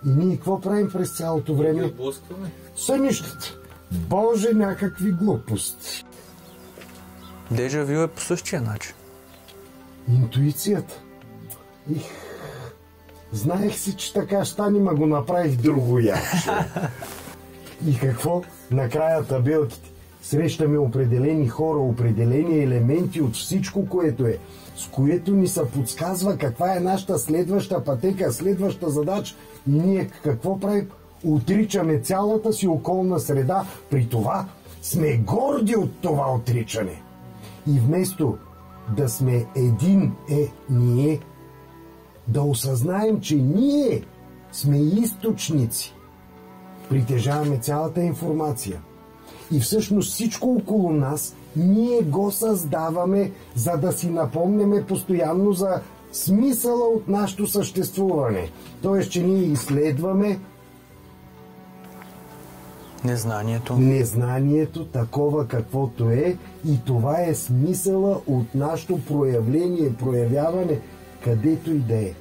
И ние какво правим през цялото време? Сънищата. Боже, някакви глупости. Дежавю е по същия начин. Интуицията. Знаех си, че така стане, ма го направих друго яче. И какво? Накрая табелките. Срещаме определени хора, определени елементи от всичко, което е, с което ни се подсказва каква е нашата следваща пътека, следваща задача. И ние какво правим? Отричаме цялата си околна среда. При това сме горди от това отричане. И вместо да сме един ние, да осъзнаем, че ние сме източници, притежаваме цялата информация. И всъщност всичко около нас ние го създаваме, за да си напомняме постоянно за смисъла от нашето съществуване. Тоест, че ние изследваме Незнанието такова каквото е, и това е смисъла от нашето проявление, проявяване, където и да е.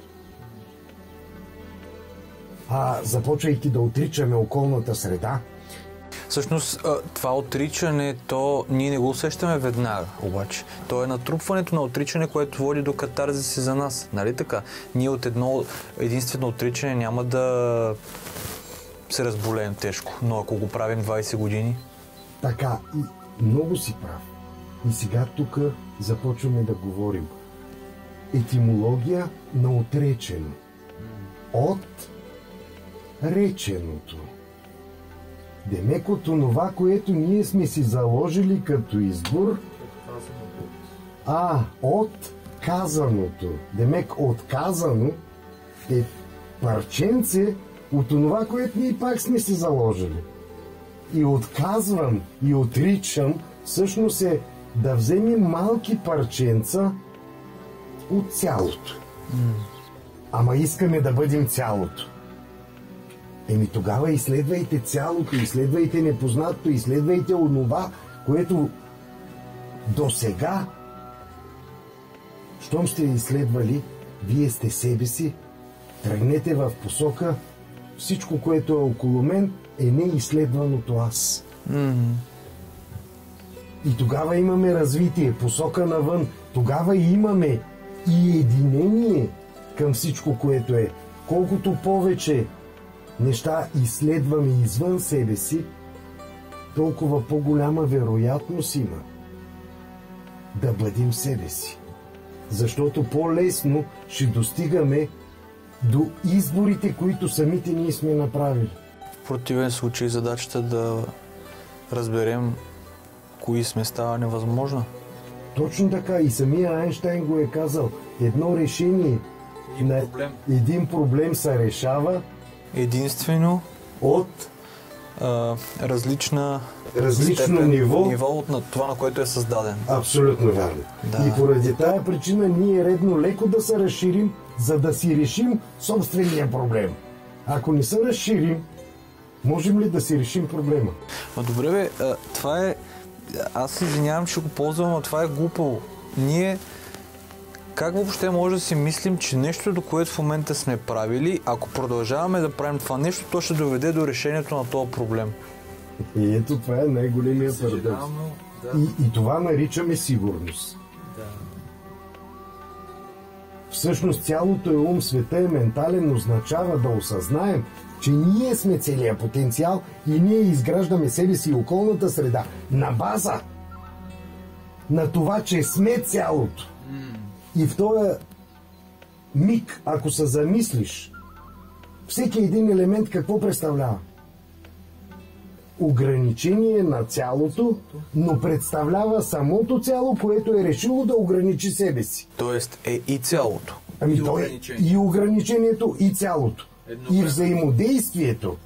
Започвайки да отричаме околната среда. Всъщност това отричане, то ние не го усещаме веднага, обаче. То е натрупването на отричане, което води до катарзиси за нас. Нали така? Ние от едно единствено отричане няма да се разболеем тежко, но ако го правим 20 години... Така, и много си прав. И сега тук започваме да говорим. Етимология на отречено. От реченото. Демек от това, което ние сме си заложили като избор, от казаното. Демек отказано е парченце от това, което ние пак сме си заложили. И отказвам и отричам всъщност е да вземем малки парченца от цялото. Ама искаме да бъдем цялото. Тогава изследвайте цялото, изследвайте непознатото, изследвайте онова, което до сега, щом сте изследвали, Вие сте себе си, тръгнете в посока, всичко, което е около мен, е неизследваното аз. И тогава имаме развитие, посока навън. Тогава имаме и единение към всичко, което е. Колкото повече неща изследваме извън себе си, толкова по-голяма вероятност има да бъдем себе си. Защото по-лесно ще достигаме до изборите, които самите ние сме направили. В противен случай задачата да разберем кои сме става невъзможна. Точно така. И самия Айнщайн го е казал. Едно решение на един проблем се решава единствено от различно ниво от на това, на което е създаден. Абсолютно вярно. Да. И поради тая причина ние е редно леко да се разширим, за да си решим собствения проблем. Ако не се разширим, можем ли да си решим проблема? Добре бе, това е... Аз се извинявам, че го ползвам, но това е глупаво. Ние как въобще може да си мислим, че нещо, до което в момента сме правили, ако продължаваме да правим това нещо, то ще доведе до решението на този проблем? И ето това е най-големия парадокс. Да. И това наричаме сигурност. Да. Всъщност цялото е ум, света е ментален, означава да осъзнаем, че ние сме целия потенциал и ние изграждаме себе си и околната среда на база на това, че сме цялото. И в този миг, ако се замислиш, всеки един елемент какво представлява? Ограничение на цялото, но представлява самото цяло, което е решило да ограничи себе си. Тоест е и цялото. Ами то е и ограничението, и цялото. И взаимодействието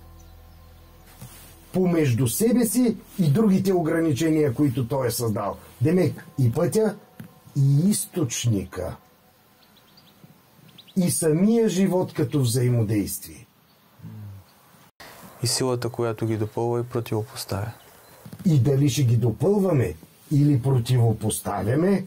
помежду себе си и другите ограничения, които той е създал. Демек и пътя, и източника, и самия живот като взаимодействие. И силата, която ги допълва и противопоставя. И дали ще ги допълваме или противопоставяме,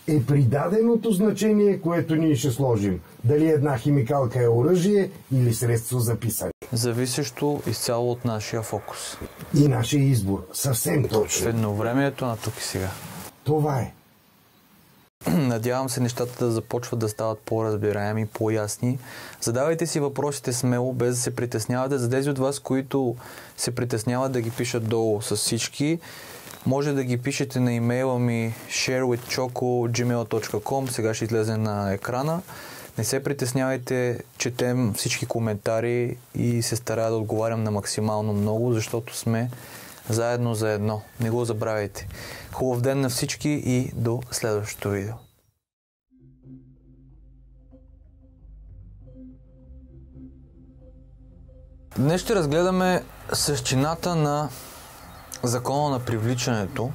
е придаденото значение, което ние ще сложим. Дали една химикалка е оръжие или средство за писане. Зависещо изцяло от нашия фокус. И нашия избор. Съвсем точно. В едновремието на тук и сега. Това е. Надявам се нещата да започват да стават по-разбираеми, по-ясни. Задавайте си въпросите смело, без да се притеснявате. За тези от вас, които се притесняват, да ги пишат долу с всички. Може да ги пишете на имейла ми sharewithchoco@gmail.com. Сега ще излезе на екрана. Не се притеснявайте, четем всички коментари и се старая да отговарям на максимално много, защото сме заедно за едно. Не го забравяйте. Хубав ден на всички и до следващото видео. Днес ще разгледаме същината на закона на привличането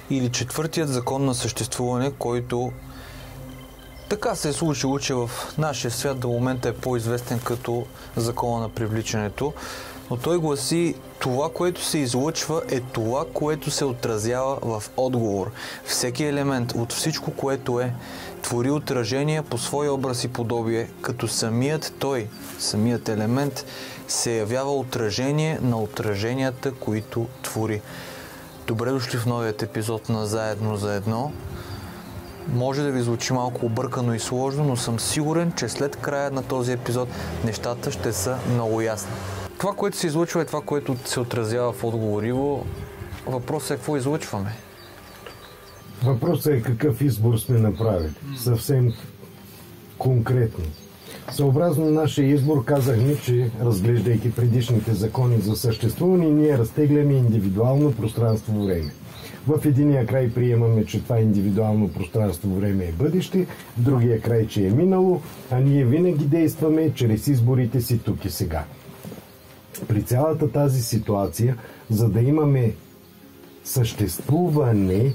или четвъртият закон на съществуване, който така се е случило, че в нашия свят до момента е по-известен като закона на привличането. Но той гласи: това, което се излъчва, е това, което се отразява в отговор. Всеки елемент от всичко, което е, твори отражение по свой образ и подобие, като самият той, самият елемент, се явява отражение на отраженията, които твори. Добре дошли в новият епизод на Заедно за едно. Може да ви звучи малко объркано и сложно, но съм сигурен, че след края на този епизод нещата ще са много ясни. Това, което се излъчва, е това, което се отразява в отговор. Иво, въпросът е какво излъчваме? Въпросът е какъв избор сме направили. Съвсем конкретно. Съобразно нашия избор казахме, че разглеждайки предишните закони за съществуване, ние разтегляме индивидуално пространство-време. В единия край приемаме, че това индивидуално пространство-време е бъдеще, в другия край, че е минало, а ние винаги действаме чрез изборите си тук и сега. При цялата тази ситуация, за да имаме съществуване,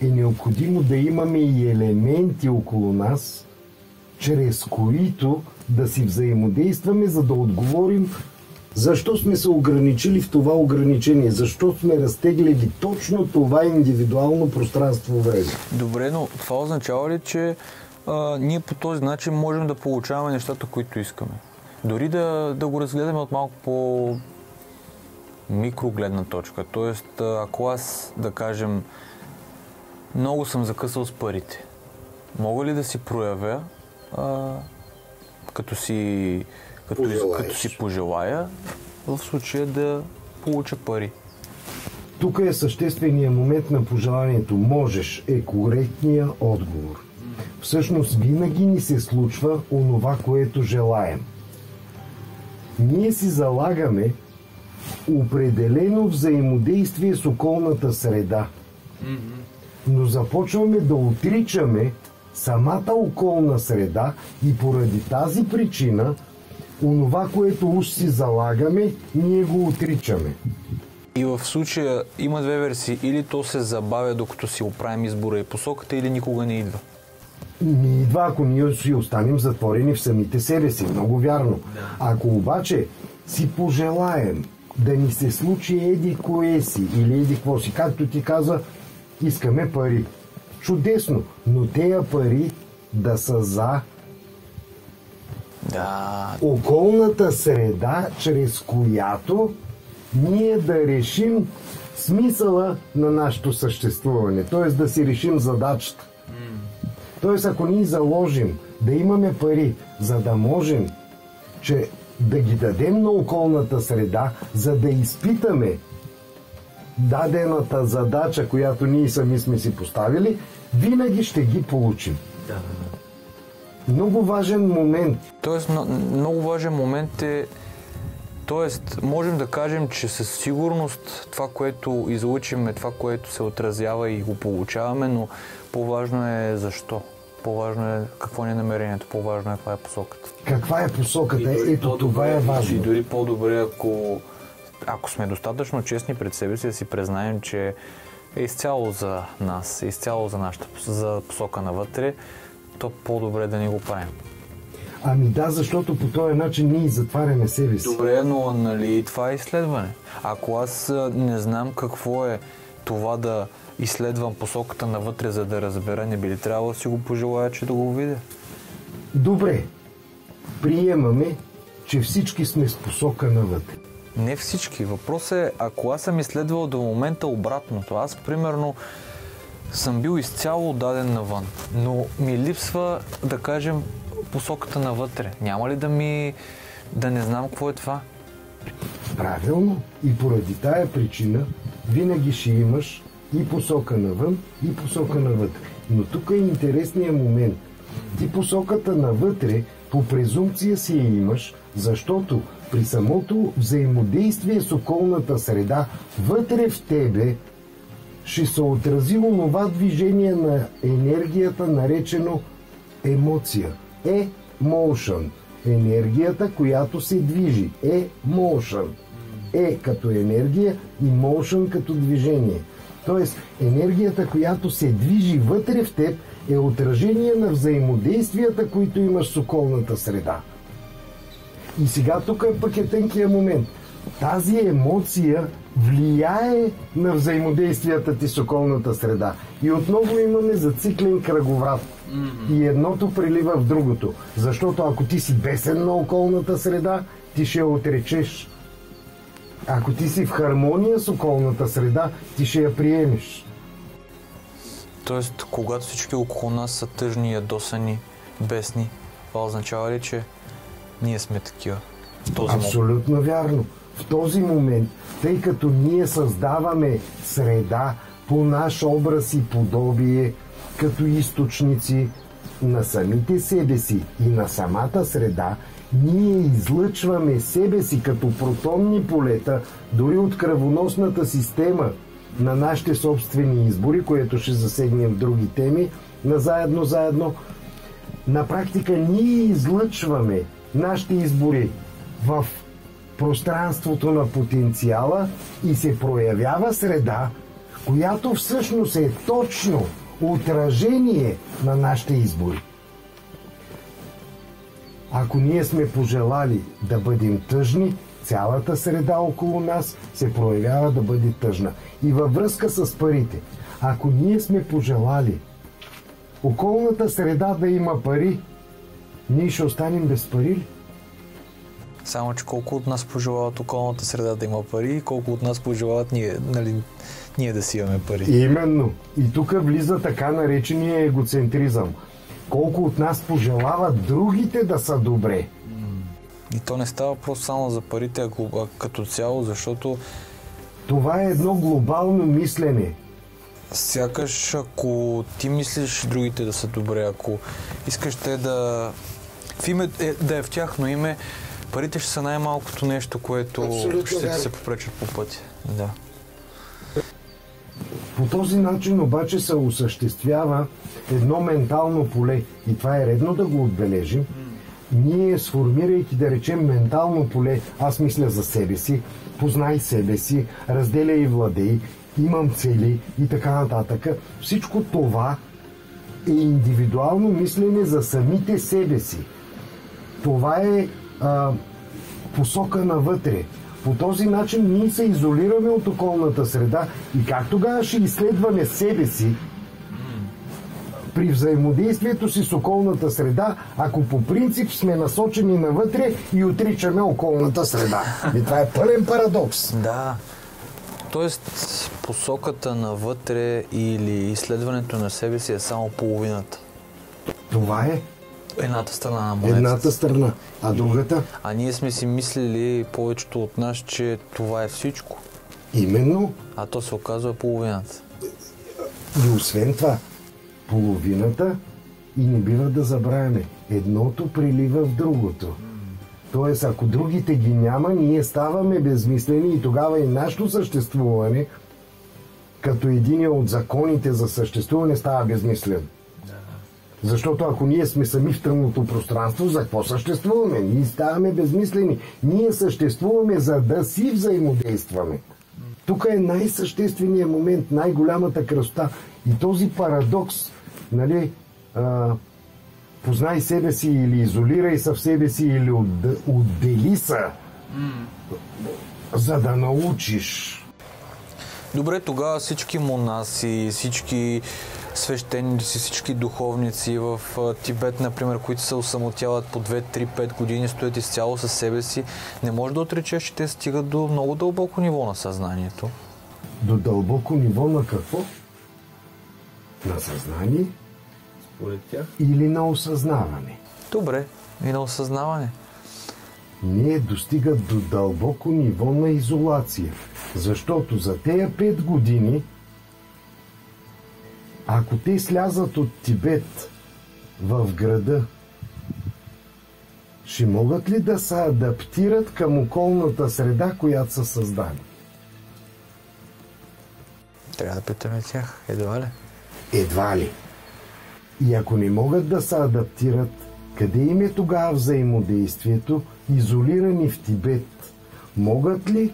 е необходимо да имаме и елементи около нас, чрез които да си взаимодействаме, за да отговорим защо сме се ограничили в това ограничение, защо сме разтеглили точно това индивидуално пространство-време. Добре, но това означава ли, че ние по този начин можем да получаваме нещата, които искаме. Дори да го разгледаме от малко по микрогледна точка. Тоест, ако аз, да кажем, много съм закъсал с парите, мога ли да си проявя, като си пожелая, в случая да получа пари? Тук е същественият момент на пожеланието. Можеш е коректният отговор. Всъщност винаги ни се случва онова, което желаем. Ние си залагаме определено взаимодействие с околната среда. Но започваме да отричаме самата околна среда и поради тази причина онова, което уж си залагаме, ние го отричаме. И в случая има две версии. Или то се забавя, докато си оправим избора и посоката, или никога не идва. Не идва, ако ние си останем затворени в самите себе си. Много вярно. Ако обаче си пожелаем да ни се случи еди кое си или еди какво си, както ти каза, искаме пари. Чудесно, но тея пари да са за околната среда, чрез която ние да решим смисъла на нашето съществуване, т.е. да си решим задачата. Т.е. ако ние заложим да имаме пари, за да можем да ги дадем на околната среда, за да изпитаме дадената задача, която ние сами сме си поставили, винаги ще ги получим. Много важен момент. Тоест, много важен момент е. Тоест, можем да кажем, че със сигурност това, което излучим, е това, което се отразява и го получаваме, но по-важно е защо. По-важно е какво ни е намерението, по-важно е каква е посоката. Каква е посоката? Ето това е важно. И дори по-добре, ако сме достатъчно честни пред себе си, да си признаем, че е изцяло за нас, изцяло за посока навътре, то по-добре да не го правим. Ами да, защото по този начин ние затваряме себе си. Добре, но нали това е изследване. Ако аз не знам какво е това да изследвам посоката навътре, за да разбера, не би ли трябвало да си го пожелая, че да го видя? Добре. Приемаме, че всички сме с посока навътре. Не всички. Въпросът е, ако аз съм изследвал до момента обратното. Аз, примерно, съм бил изцяло отдаден навън, но ми липсва, да кажем, посоката навътре. Няма ли да не знам какво е това? Правилно. И поради тая причина винаги ще имаш и посока навън, и посока навътре. Но тук е интересният момент. Ти посоката навътре по презумпция си я имаш, защото при самото взаимодействие с околната среда, вътре в тебе ще се отрази онова движение на енергията, наречено емоция. Emotion. Енергията, която се движи. Emotion. Като енергия и motion като движение. Тоест, енергията, която се движи вътре в теб, е отражение на взаимодействията, които имаш с околната среда. И сега тук е пък тънкия момент. Тази емоция влияе на взаимодействията ти с околната среда. И отново имаме зациклен кръговрат. И едното прилива в другото. Защото ако ти си бесен на околната среда, ти ще я отречеш. Ако ти си в хармония с околната среда, ти ще я приемеш. Тоест, когато всички около нас са тъжни, ядосани, бесни, това означава ли, че ние сме такива? Абсолютно вярно. В този момент, тъй като ние създаваме среда по наш образ и подобие, като източници на самите себе си и на самата среда, ние излъчваме себе си като протонни полета, дори от кръвоносната система на нашите собствени избори, което ще засегнем в други теми, на заедно. На практика ние излъчваме нашите избори в пространството на потенциала и се проявява среда, която всъщност е точно отражение на нашите избори. Ако ние сме пожелали да бъдем тъжни, цялата среда около нас се проявява да бъде тъжна. И във връзка с парите, ако ние сме пожелали околната среда да има пари, ние ще останем без пари ли? Само, че колко от нас пожелават околната среда да има пари и колко от нас пожелават ние да си имаме пари. Именно. И тук влиза така наречения егоцентризъм. Колко от нас пожелават другите да са добре. И то не става просто само за парите, а като цяло, защото Това е едно глобално мислене. сякаш ако ти мислиш другите да са добре, ако искаш те да да е в тяхно име, парите ще са най-малкото нещо, което Абсолютно ще вярно. ти се попречат по пътя. Да. По този начин обаче се осъществява едно ментално поле. И това е редно да го отбележим. Ние, сформирайки, да речем, ментално поле, аз мисля за себе си, познай себе си, разделяй и владей, имам цели и така нататък. Всичко това е индивидуално мислене за самите себе си. Това е посока навътре. По този начин ние се изолираме от околната среда и как тогава ще изследваме себе си при взаимодействието си с околната среда, ако по принцип сме насочени навътре и отричаме околната среда. И това е пълен парадокс. Да. Тоест, посоката навътре или изследването на себе си е само половината. Това е Едната страна на монетата. едната страна, а другата А ние сме си мислили, повечето от нас, че това е всичко. именно. А то се оказва половината. И освен това, половината и не бива да забравяме. Едното прилива в другото. Тоест, ако другите ги няма, ние ставаме безмислени и тогава и нашето съществуване, като един от законите за съществуване, става безмислен. Защото ако ние сме сами в тъмното пространство, за какво съществуваме? Ние ставаме безмислени. Ние съществуваме, за да си взаимодействаме. Тук е най-същественият момент, най-голямата красота. И този парадокс, нали, познай себе си или изолирай се в себе си или отдели се, за да научиш. Добре, тогава всички монаси, всички свещеници, всички духовници в Тибет, например, които се осамотяват по 2, 3, 5 години, стоят изцяло със себе си, не може да отречеш, че те стигат до много дълбоко ниво на съзнанието. До дълбоко ниво на какво? На съзнание Според тях. или на осъзнаване? Добре, и на осъзнаване. Ние достигат до дълбоко ниво на изолация. Защото за тея 5 години, ако те слязат от Тибет в града, ще могат ли да се адаптират към околната среда, която са създали? Трябва да питаме тях, едва ли? Едва ли. И ако не могат да се адаптират, къде им е тогава взаимодействието, изолирани в Тибет? Могат ли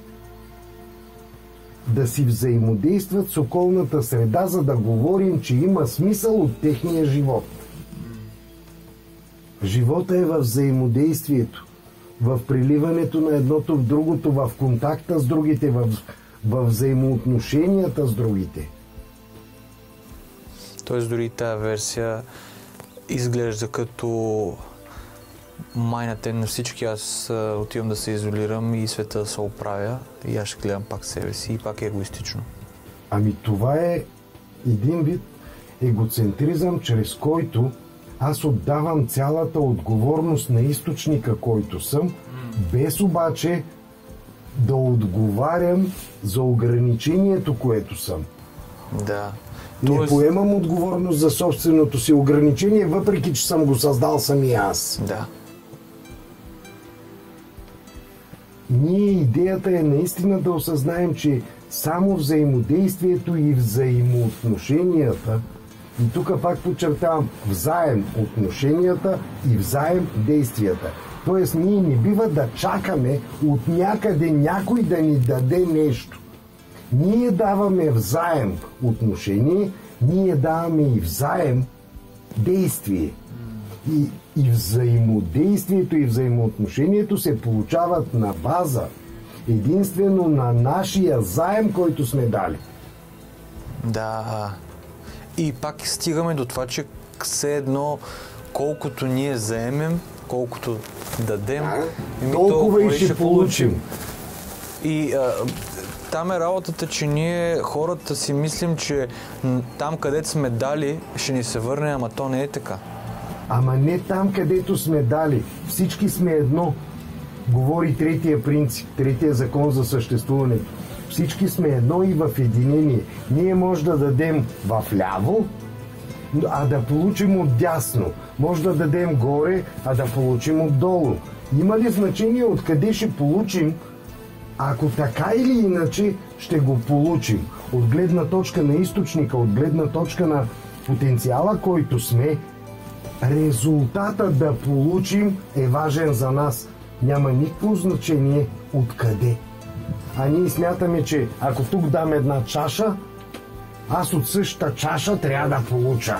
да си взаимодействат с околната среда, за да говорим, че има смисъл от техния живот? Живота е в взаимодействието, в приливането на едното в другото, в контакта с другите, в взаимоотношенията с другите. Тоест дори тази версия изглежда като майната на всички. Аз отивам да се изолирам и света да се оправя и аз ще гледам пак себе си и пак е егоистично. Ами това е един вид егоцентризъм, чрез който аз отдавам цялата отговорност на източника, който съм, без обаче да отговарям за ограничението, което съм. Да. Не поемам отговорност за собственото си ограничение, въпреки че съм го създал самия аз. Да. Ние идеята е наистина да осъзнаем, че само взаимодействието и взаимоотношенията, и тук пак подчертавам, взаем отношенията и взаем действията. Тоест ние не бива да чакаме от някъде някой да ни даде нещо. Ние даваме взаем отношение, ние даваме и взаем действие. И взаимодействието и взаимоотношението се получават на база единствено на нашия заем, който сме дали. Да. И пак стигаме до това, че все едно колкото ние заемем, колкото дадем, толкова и ще получим. И там е работата, че ние хората си мислим, че там където сме дали ще ни се върне, ама то не е така. Ама не там където сме дали. Всички сме едно. Говори третия принцип, третия закон за съществуването. Всички сме едно и в единение. Ние може да дадем в ляво, а да получим отдясно. Може да дадем горе, а да получим отдолу. Има ли значение откъде ще получим, ако така или иначе ще го получим? От гледна точка на източника, от гледна точка на потенциала, който сме, резултатът да получим е важен за нас. Няма никакво значение откъде. А ние смятаме, че ако тук дам една чаша, аз от същата чаша трябва да получа.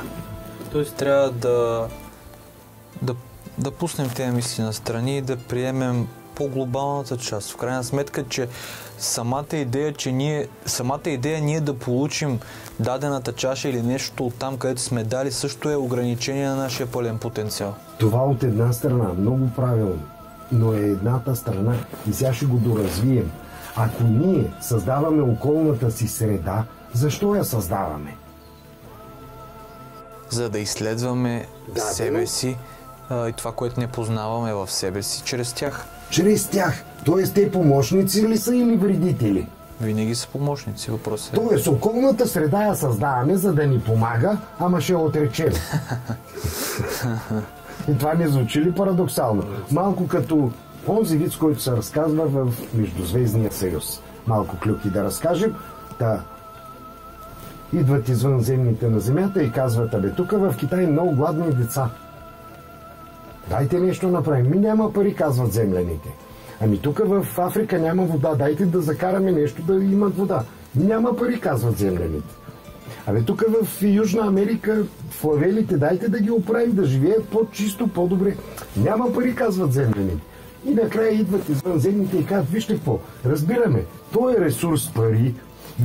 Тоест трябва да пуснем тези мисли настрани и да приемем по-глобалната част. В крайна сметка, че самата идея ние да получим дадената чаша или нещо от там, където сме дали, също е ограничение на нашия пълен потенциал. Това от една страна, много правилно, но е едната страна и сега ще го доразвием. Ако ние създаваме околната си среда, защо я създаваме? За да изследваме себе си и това, което не познаваме в себе си, чрез тях. Чрез тях. Тоест, те помощници ли са или вредители? Винаги са помощници, въпросът е. Тоест, околната среда я създаваме, за да ни помага, ама ще я отречем. И това не звучи ли парадоксално? Малко като онзи виц, който се разказва в Междузвездния съюз. Малко клюки да разкажем. Идват извънземните на Земята и казват, тук в Китай много гладни деца. Дайте нещо направим. Няма пари, казват земляните. Тук в Африка няма вода. Дайте да закараме нещо да имат вода. Няма пари, казват земляните. Тук в Южна Америка, в лавелите, дайте да ги оправим, да живеят по-чисто, по-добре. Няма пари, казват земляните. И накрая идват извънземните и казват, вижте какво, разбираме, той е ресурс пари,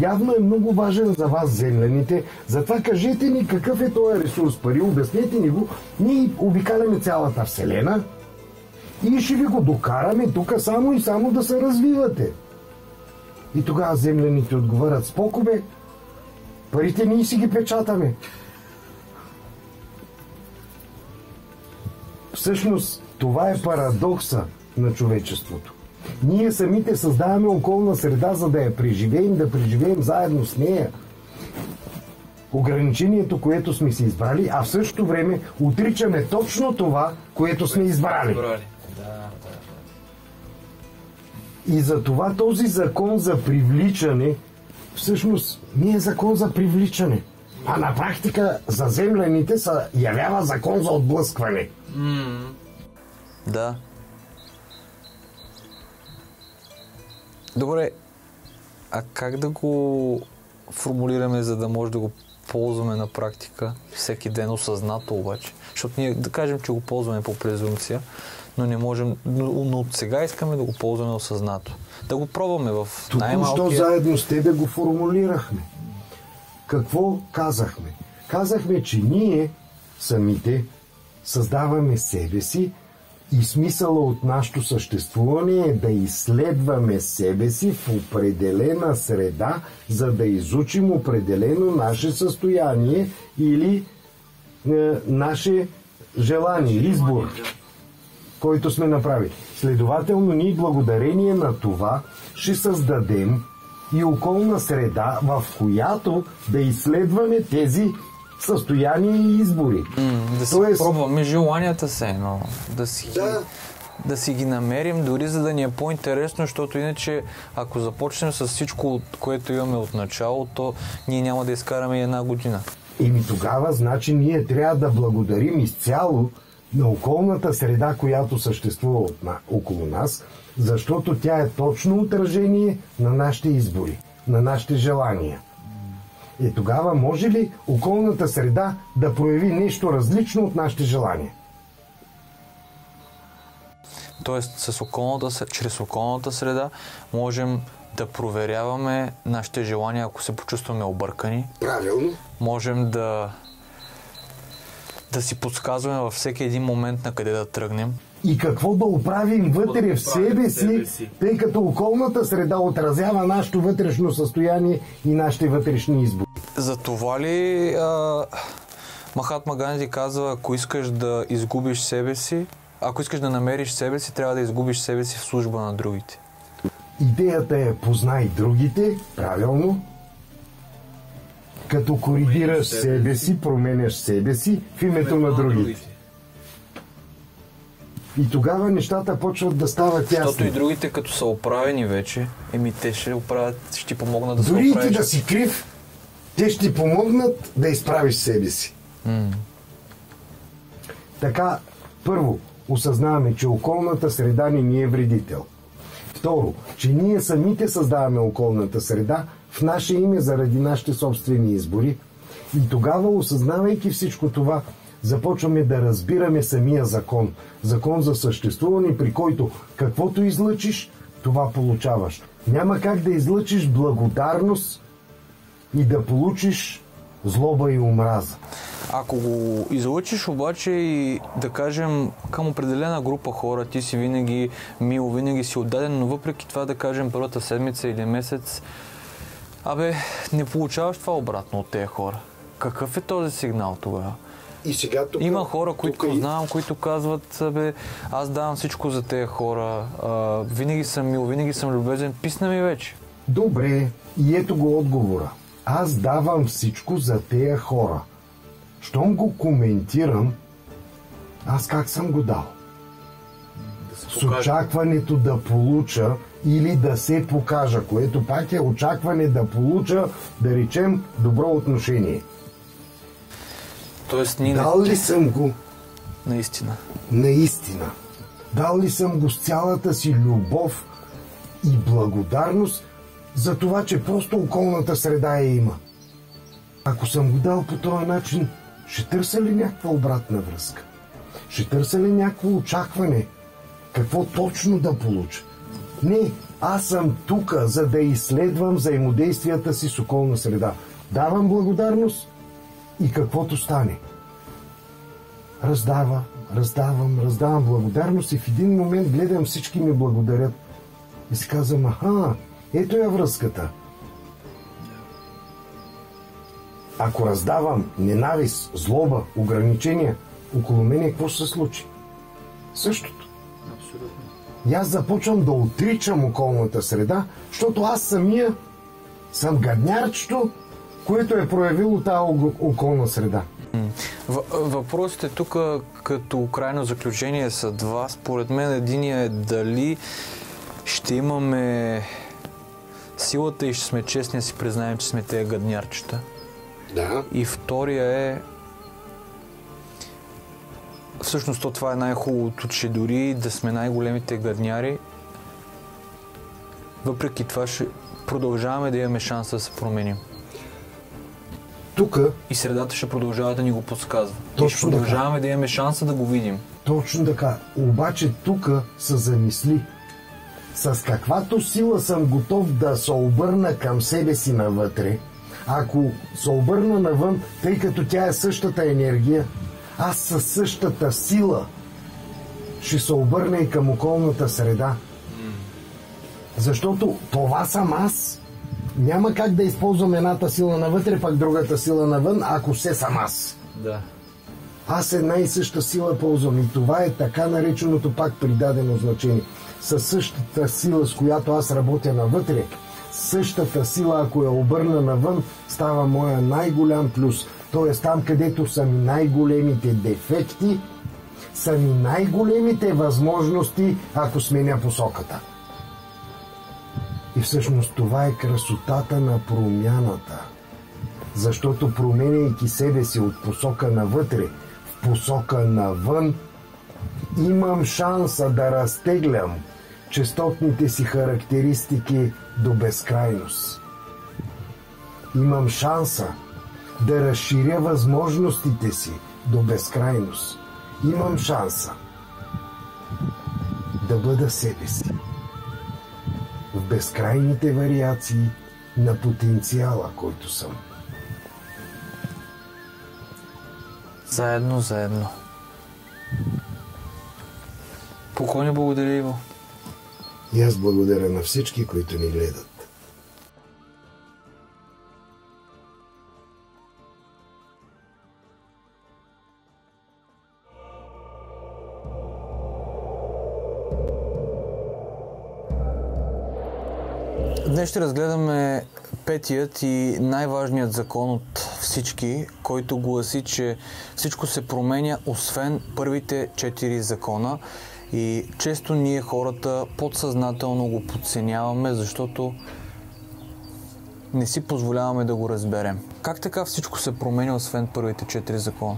явно е много важен за вас, земляните, затова кажете ни какъв е този ресурс пари, обяснете ни го, ние обикаляме цялата Вселена и ще ви го докараме тук само и само да се развивате. И тогава земляните отговарят, споко бе, парите ние си ги печатаме. Всъщност, това е парадокса на човечеството. Ние самите създаваме околна среда, за да я преживеем, да преживеем заедно с нея. Ограничението, което сме си избрали, а в същото време отричаме точно това, което сме избрали. И за това този закон за привличане всъщност не е закон за привличане, а на практика за земляните се явява закон за отблъскване. Да. Добре, а как да го формулираме, за да може да го ползваме на практика всеки ден осъзнато обаче? Защото ние да кажем, че го ползваме по презумпция, но не можем, но от сега искаме да го ползваме осъзнато. Да го пробваме в най-малкия... Току-що заедно с тебе го формулирахме. Какво казахме? Казахме, че ние самите създаваме себе си и смисъла от нашето съществуване е да изследваме себе си в определена среда, за да изучим определено наше състояние или наше желание, избор, който сме направили. Следователно, ние благодарение на това ще създадем и околна среда, в която да изследваме тези състояния и избори. Да си пробваме желанията се, но да си ги намерим, дори за да ни е по-интересно, защото иначе, ако започнем с всичко, което имаме от началото, ние няма да изкараме една година. Тогава, значи, ние трябва да благодарим изцяло на околната среда, която съществува около нас, защото тя е точно отражение на нашите избори, на нашите желания. Тогава може ли околната среда да прояви нещо различно от нашите желания? Тоест, чрез околната среда можем да проверяваме нашите желания, ако се почувстваме объркани. Правилно. Можем да да си подсказваме във всеки един момент на къде да тръгнем. И какво да оправим вътре в себе си, тъй като околната среда отразява нашето вътрешно състояние и нашите вътрешни избори. За това ли Махатма Ганди казва, ако искаш да изгубиш себе си, ако искаш да намериш себе си, трябва да изгубиш себе си в служба на другите. Идеята е познай другите, правилно, като коригираш себе си, променяш себе си в името на другите. И тогава нещата почват да стават ясни. Защото и другите, като са оправени вече, те ще оправят, ще ти помогнат да се оправиш. Дори ти да си крив, те ще ти помогнат да изправиш себе си. Така, първо, осъзнаваме, че околната среда ни е вредител. Второ, че ние самите създаваме околната среда в наше име заради нашите собствени избори. И тогава, осъзнавайки всичко това, започваме да разбираме самия закон. Закон за съществуване, при който каквото излъчиш, това получаваш. Няма как да излъчиш благодарност и да получиш злоба и омраза. Ако го излъчиш обаче и да кажем към определена група хора, ти си винаги мил, винаги си отдаден, но въпреки това да кажем първата седмица или месец, не получаваш това обратно от тези хора. Какъв е този сигнал тогава? И сега тук, има хора, които познавам, които казват, аз давам всичко за тези хора, винаги съм мил, винаги съм любезен, писна ми вече. Добре, и ето го отговора. Аз давам всичко за тези хора. Щом го коментирам, аз как съм го дал? С очакването да получа или да се покажа, което пак е очакване да получа, да речем, добро отношение. Тоест, дал ли съм го? Наистина. Наистина. Дал ли съм го с цялата си любов и благодарност за това, че просто околната среда я има? Ако съм го дал по този начин, ще търся ли някаква обратна връзка? Ще търся ли някакво очакване? Какво точно да получа? Не, аз съм тук, за да изследвам взаимодействията си с околна среда. Давам благодарност и каквото стане. Раздавам благодарност и в един момент гледам, всички ми благодарят. И си казвам, ето я връзката. Ако раздавам ненавист, злоба, ограничения, около мене какво ще се случи? Същото. Абсолютно. И аз започвам да отричам околната среда, защото аз самия съм гаднярчето, което е проявило тази околна среда. Въпросите тук като крайно заключение са два. Според мен единия е дали ще имаме силата и ще сме честни да си признаем, че сме тези гаднярчета. Да. И втория е всъщност това е най-хубавото, че дори да сме най-големите гадняри, въпреки това ще продължаваме да имаме шанса да се променим. Тук и средата ще продължава да ни го подсказва. Точно и ще продължаваме да имаме шанса да го видим. Точно така. Обаче тук се замисли с каквато сила съм готов да се обърна към себе си навътре. Ако се обърна навън, тъй като тя е същата енергия, аз със същата сила ще се обърна и към околната среда. Защото това съм аз. Няма как да използвам едната сила навътре, пак другата сила навън, ако все съм аз. Да. Аз една и съща сила ползвам и това е така нареченото пак придадено значение. Със същата сила, с която аз работя навътре, същата сила, ако я обърна навън, става моя най-голям плюс. Тоест там, където са ми най-големите дефекти, са ми най-големите възможности, ако сменя посоката. И всъщност това е красотата на промяната. Защото променяйки себе си от посока навътре в посока навън, имам шанса да разтеглям честотните си характеристики до безкрайност. Имам шанса да разширя възможностите си до безкрайност. Имам шанса да бъда себе си в безкрайните вариации на потенциала, който съм. Заедно, заедно. Покойно благодаря, Иво. И аз благодаря на всички, които ни гледат. Днес ще разгледаме петият и най-важният закон от всички, който гласи, че всичко се променя, освен първите 4 закона. И често ние хората подсъзнателно го подценяваме, защото не си позволяваме да го разберем. Как така всичко се променя, освен първите 4 закона?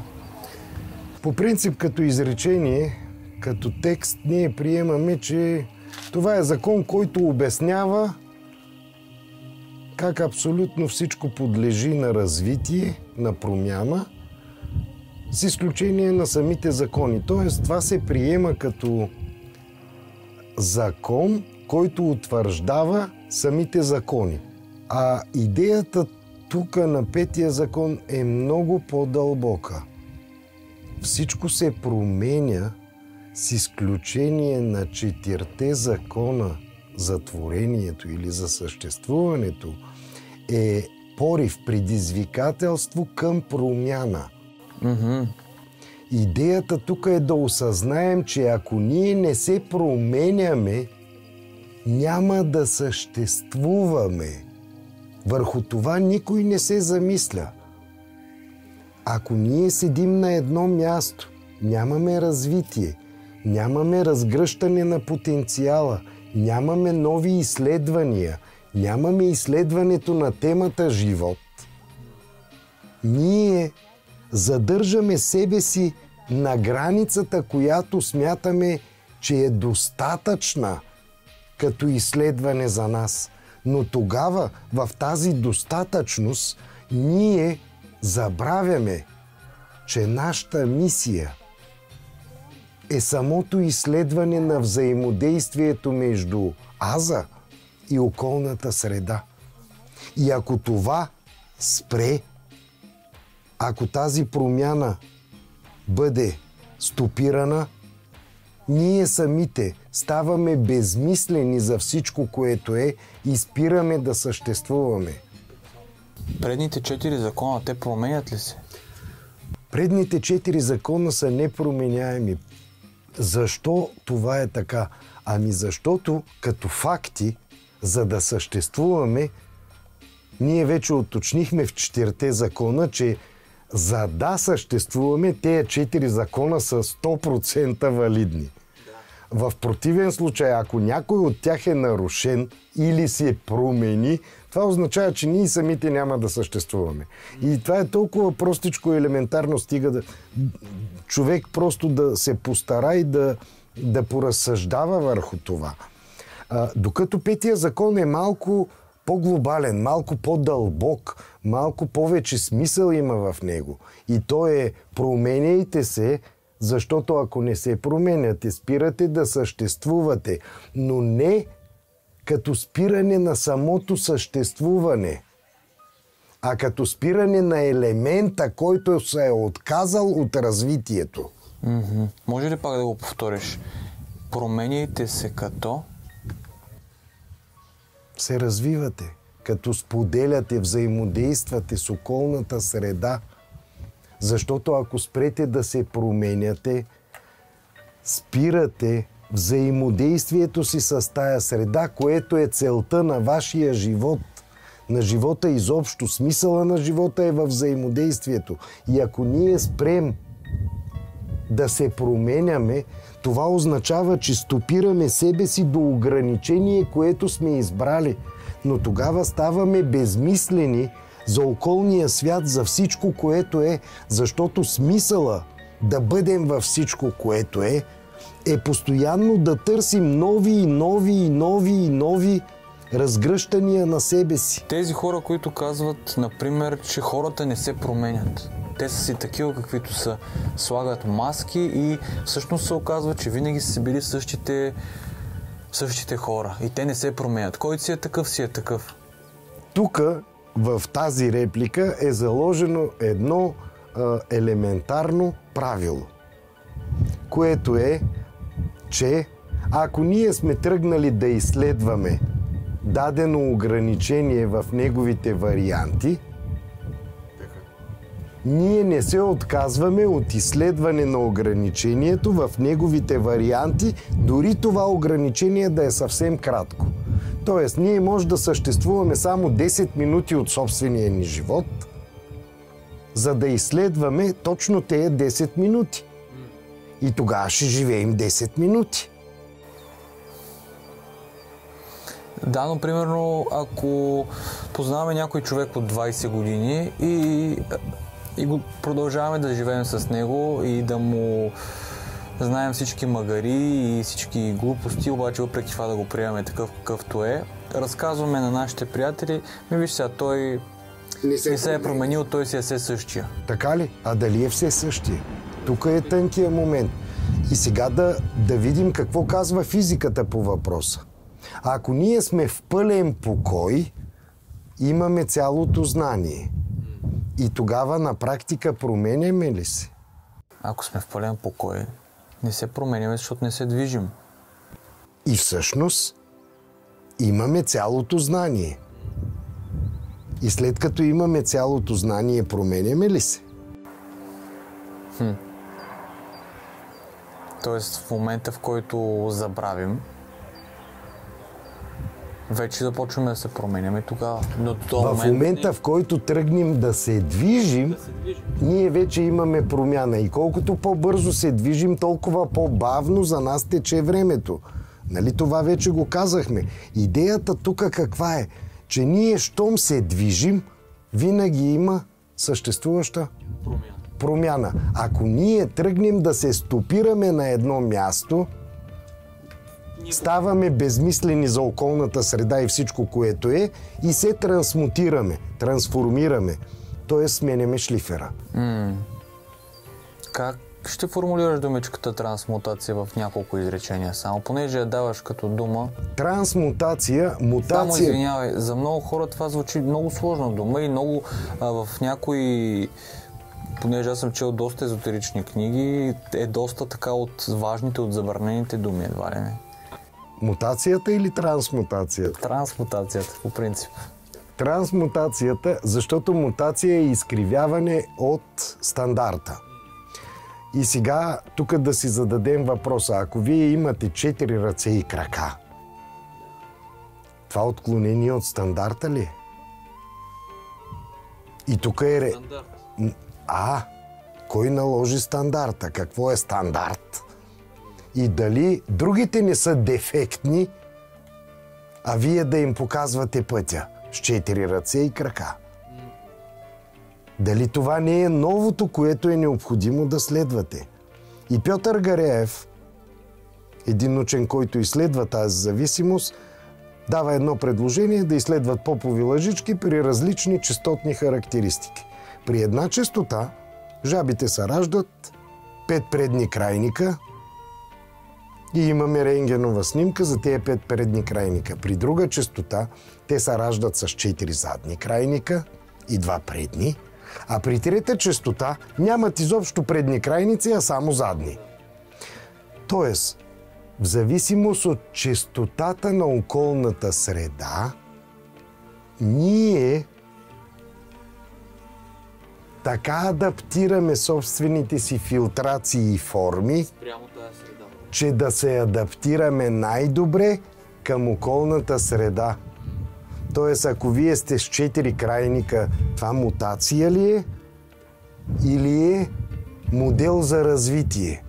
По принцип, като изречение, като текст, ние приемаме, че това е закон, който обяснява как абсолютно всичко подлежи на развитие, на промяна, с изключение на самите закони. Тоест, това се приема като закон, който утвърждава самите закони. А идеята тук на петия закон е много по-дълбока. Всичко се променя с изключение на 4 закона за творението или за съществуването, е порив, предизвикателство към промяна. Идеята тук е да осъзнаем, че ако ние не се променяме, няма да съществуваме. Върху това никой не се замисля. Ако ние седим на едно място, нямаме развитие, нямаме разгръщане на потенциала, нямаме нови изследвания, нямаме изследването на темата живот, ние задържаме себе си на границата, която смятаме, че е достатъчна като изследване за нас. Но тогава в тази достатъчност ние забравяме, че нашата мисия е самото изследване на взаимодействието между аза и околната среда. И ако това спре, ако тази промяна бъде стопирана, ние самите ставаме безмислени за всичко, което е, и спираме да съществуваме. Предните 4 закона, те променят ли се? Предните 4 закона са непроменяеми. Защо това е така? Ами защото като факти, за да съществуваме, ние вече уточнихме в 4 закона, че за да съществуваме, тези 4 закона са 100% валидни. В противен случай, ако някой от тях е нарушен или се промени, това означава, че ние самите няма да съществуваме. И това е толкова простичко и елементарно, стига да човек просто да се постара и да поразсъждава върху това. Докато петия закон е малко по-глобален, малко по-дълбок, малко повече смисъл има в него. И то е: променяйте се, защото ако не се променяте, спирате да съществувате. Но не като спиране на самото съществуване, а като спиране на елемента, който се е отказал от развитието. Може ли пак да го повториш? Променяйте се като... Се развивате, като споделяте, взаимодействате с околната среда. Защото ако спрете да се променяте, спирате взаимодействието си с тая среда, което е целта на вашия живот, на живота изобщо. Смисъла на живота е във взаимодействието. И ако ние спрем да се променяме, това означава, че стопираме себе си до ограничение, което сме избрали. Но тогава ставаме безмислени за околния свят, за всичко, което е, защото смисъла да бъдем във всичко, което е постоянно да търсим нови разгръщания на себе си. Тези хора, които казват, например, че хората не се променят. Те са си такива, каквито са. Слагат маски и всъщност се оказва, че винаги са били същите хора. И те не се променят. Който си е такъв, си е такъв. Тук, в тази реплика, е заложено едно елементарно правило, което е, че ако ние сме тръгнали да изследваме дадено ограничение в неговите варианти, ние не се отказваме от изследване на ограничението в неговите варианти, дори това ограничение да е съвсем кратко. Тоест, ние може да съществуваме само 10 минути от собствения ни живот, за да изследваме точно тези 10 минути. И тогава ще живеем 10 минути. Да, но примерно, ако познаваме някой човек от 20 години и го продължаваме да живеем с него и да му знаем всички магари и всички глупости, обаче въпреки това да го приемаме такъв какъвто е, разказваме на нашите приятели, виж сега, той не се е променил, той си е все същия. Така ли? А дали е все същия? Тук е тънкия момент. И сега да видим какво казва физиката по въпроса. Ако ние сме в пълен покой, имаме цялото знание. И тогава на практика променяме ли се? Ако сме в пълен покой, не се променяме, защото не се движим. И всъщност имаме цялото знание. И след като имаме цялото знание, променяме ли се? Тоест в момента, в който забравим, вече започваме да се променяме тогава. Но в момента, в който тръгнем да се движим, ние вече имаме промяна. И колкото по-бързо се движим, толкова по-бавно за нас тече времето. Нали това вече го казахме? Идеята тук каква е? Че ние, щом се движим, винаги има съществуваща промяна. Ако ние тръгнем да се стопираме на едно място, ставаме безмислени за околната среда и всичко, което е, и се трансформираме, т.е. сменяме шлифера. Как ще формулираш думичката трансмутация в няколко изречения? Само понеже я даваш като дума. Трансмутация, мутация... Само извинявай, за много хора това звучи много сложна дума и много в някои... Понеже аз съм чел доста езотерични книги, е доста така от важните, от забранените думи, едва ли не. Мутацията или трансмутацията? Трансмутацията, по принцип. Трансмутацията, защото мутация е изкривяване от стандарта. И сега тук да си зададем въпроса. Ако вие имате 4 ръце и крака, това отклонение от стандарта ли е? И тук е... Кой наложи стандарта? Какво е стандарт? И дали другите не са дефектни, а вие да им показвате пътя с 4 ръце и крака? Дали това не е новото, което е необходимо да следвате? И Пьотър Гареев, един учен, който изследва тази зависимост, дава едно предложение да изследват попови лъжички при различни честотни характеристики. При една честота жабите се раждат 5 предни крайника и имаме рентгенова снимка за тези 5 предни крайника. При друга честота те се раждат с 4 задни крайника и 2 предни, а при трета честота нямат изобщо предни крайници, а само задни. Тоест, в зависимост от честотата на околната среда, ние така адаптираме собствените си филтрации и форми, че да се адаптираме най-добре към околната среда. Тоест, ако вие сте с 4 крайника, това мутация ли е или е модел за развитие?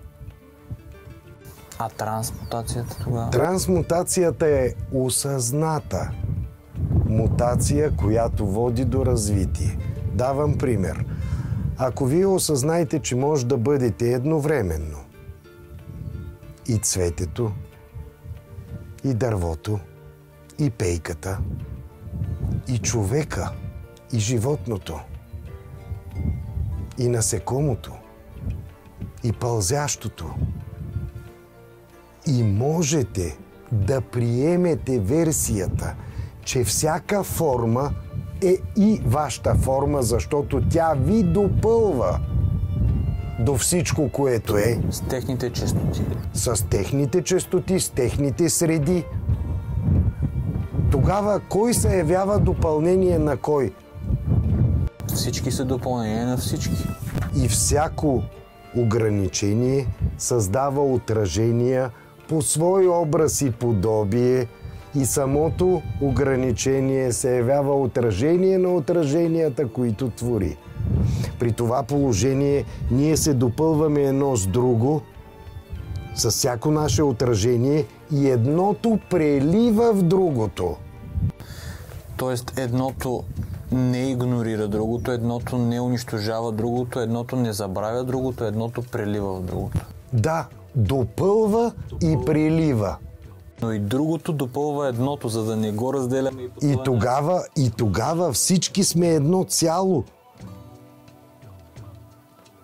А трансмутацията тогава? Трансмутацията е осъзната мутация, която води до развитие. Давам пример. Ако вие осъзнаете, че може да бъдете едновременно и цветето, и дървото, и пейката, и човека, и животното, и насекомото, и пълзящото, и можете да приемете версията, че всяка форма е и вашата форма, защото тя ви допълва. до всичко, което е. С техните честоти. С техните честоти, с техните среди. Тогава кой се явява допълнение на кой? Всички са допълнение на всички. И всяко ограничение създава отражения по свой образ и подобие и самото ограничение се явява отражение на отраженията, които твори. При това положение ние се допълваме едно с друго, с всяко наше отражение и едното прелива в другото. Тоест едното не игнорира другото, едното не унищожава другото, едното не забравя другото, едното прелива в другото. Да, допълва и прелива. Но и другото допълва едното, за да не го разделяме. И тогава всички сме едно цяло.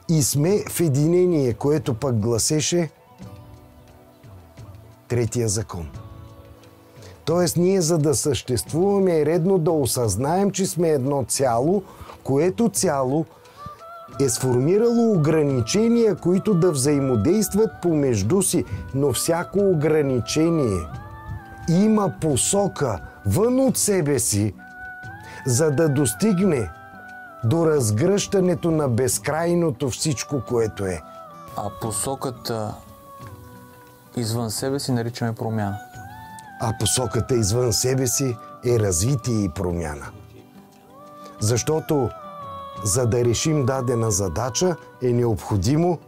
И сме в единение, което пък гласеше третия закон. Тоест ние, за да съществуваме, е редно да осъзнаем, че сме едно цяло, което цяло е сформирало ограничения, които да взаимодействат помежду си, но всяко ограничение има посока вън от себе си, за да достигне до разгръщането на безкрайното всичко, което е. А посоката извън себе си наричаме промяна. А посоката извън себе си е развитие и промяна. Защото за да решим дадена задача е необходимо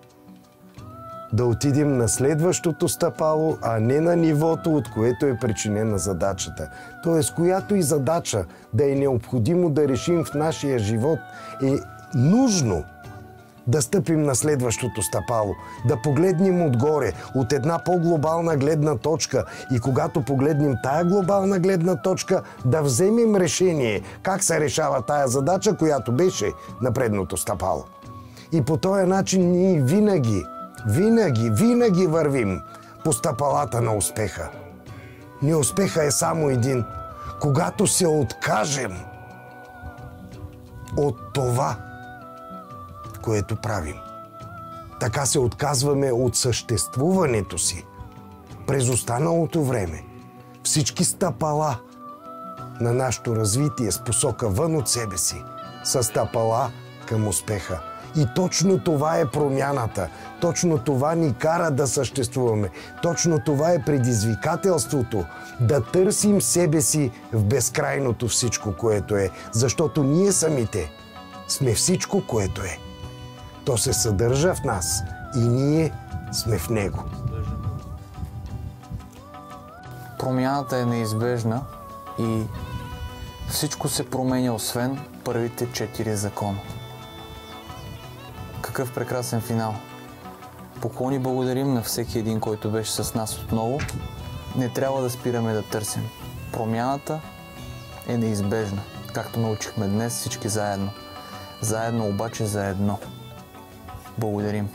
да отидем на следващото стъпало, а не на нивото, от което е причинена задачата. Тоест, която и задача да е необходимо да решим в нашия живот, е нужно да стъпим на следващото стъпало, да погледнем отгоре, от една по-глобална гледна точка и когато погледнем тая глобална гледна точка, да вземем решение как се решава тая задача, която беше на предното стъпало. И по този начин ние винаги вървим по стъпалата на успеха. Неуспеха е само един. Когато се откажем от това, което правим. Така се отказваме от съществуването си. През останалото време всички стъпала на нашето развитие с посока вън от себе си са стъпала към успеха. И точно това е промяната. Точно това ни кара да съществуваме. Точно това е предизвикателството да търсим себе си в безкрайното всичко, което е. Защото ние самите сме всичко, което е. То се съдържа в нас и ние сме в него. Промяната е неизбежна и всичко се променя, освен първите 4 закона. Какъв прекрасен финал! Поклони благодарим на всеки един, който беше с нас отново. Не трябва да спираме да търсим. Промяната е неизбежна, както научихме днес всички заедно. Заедно обаче за едно. Благодарим.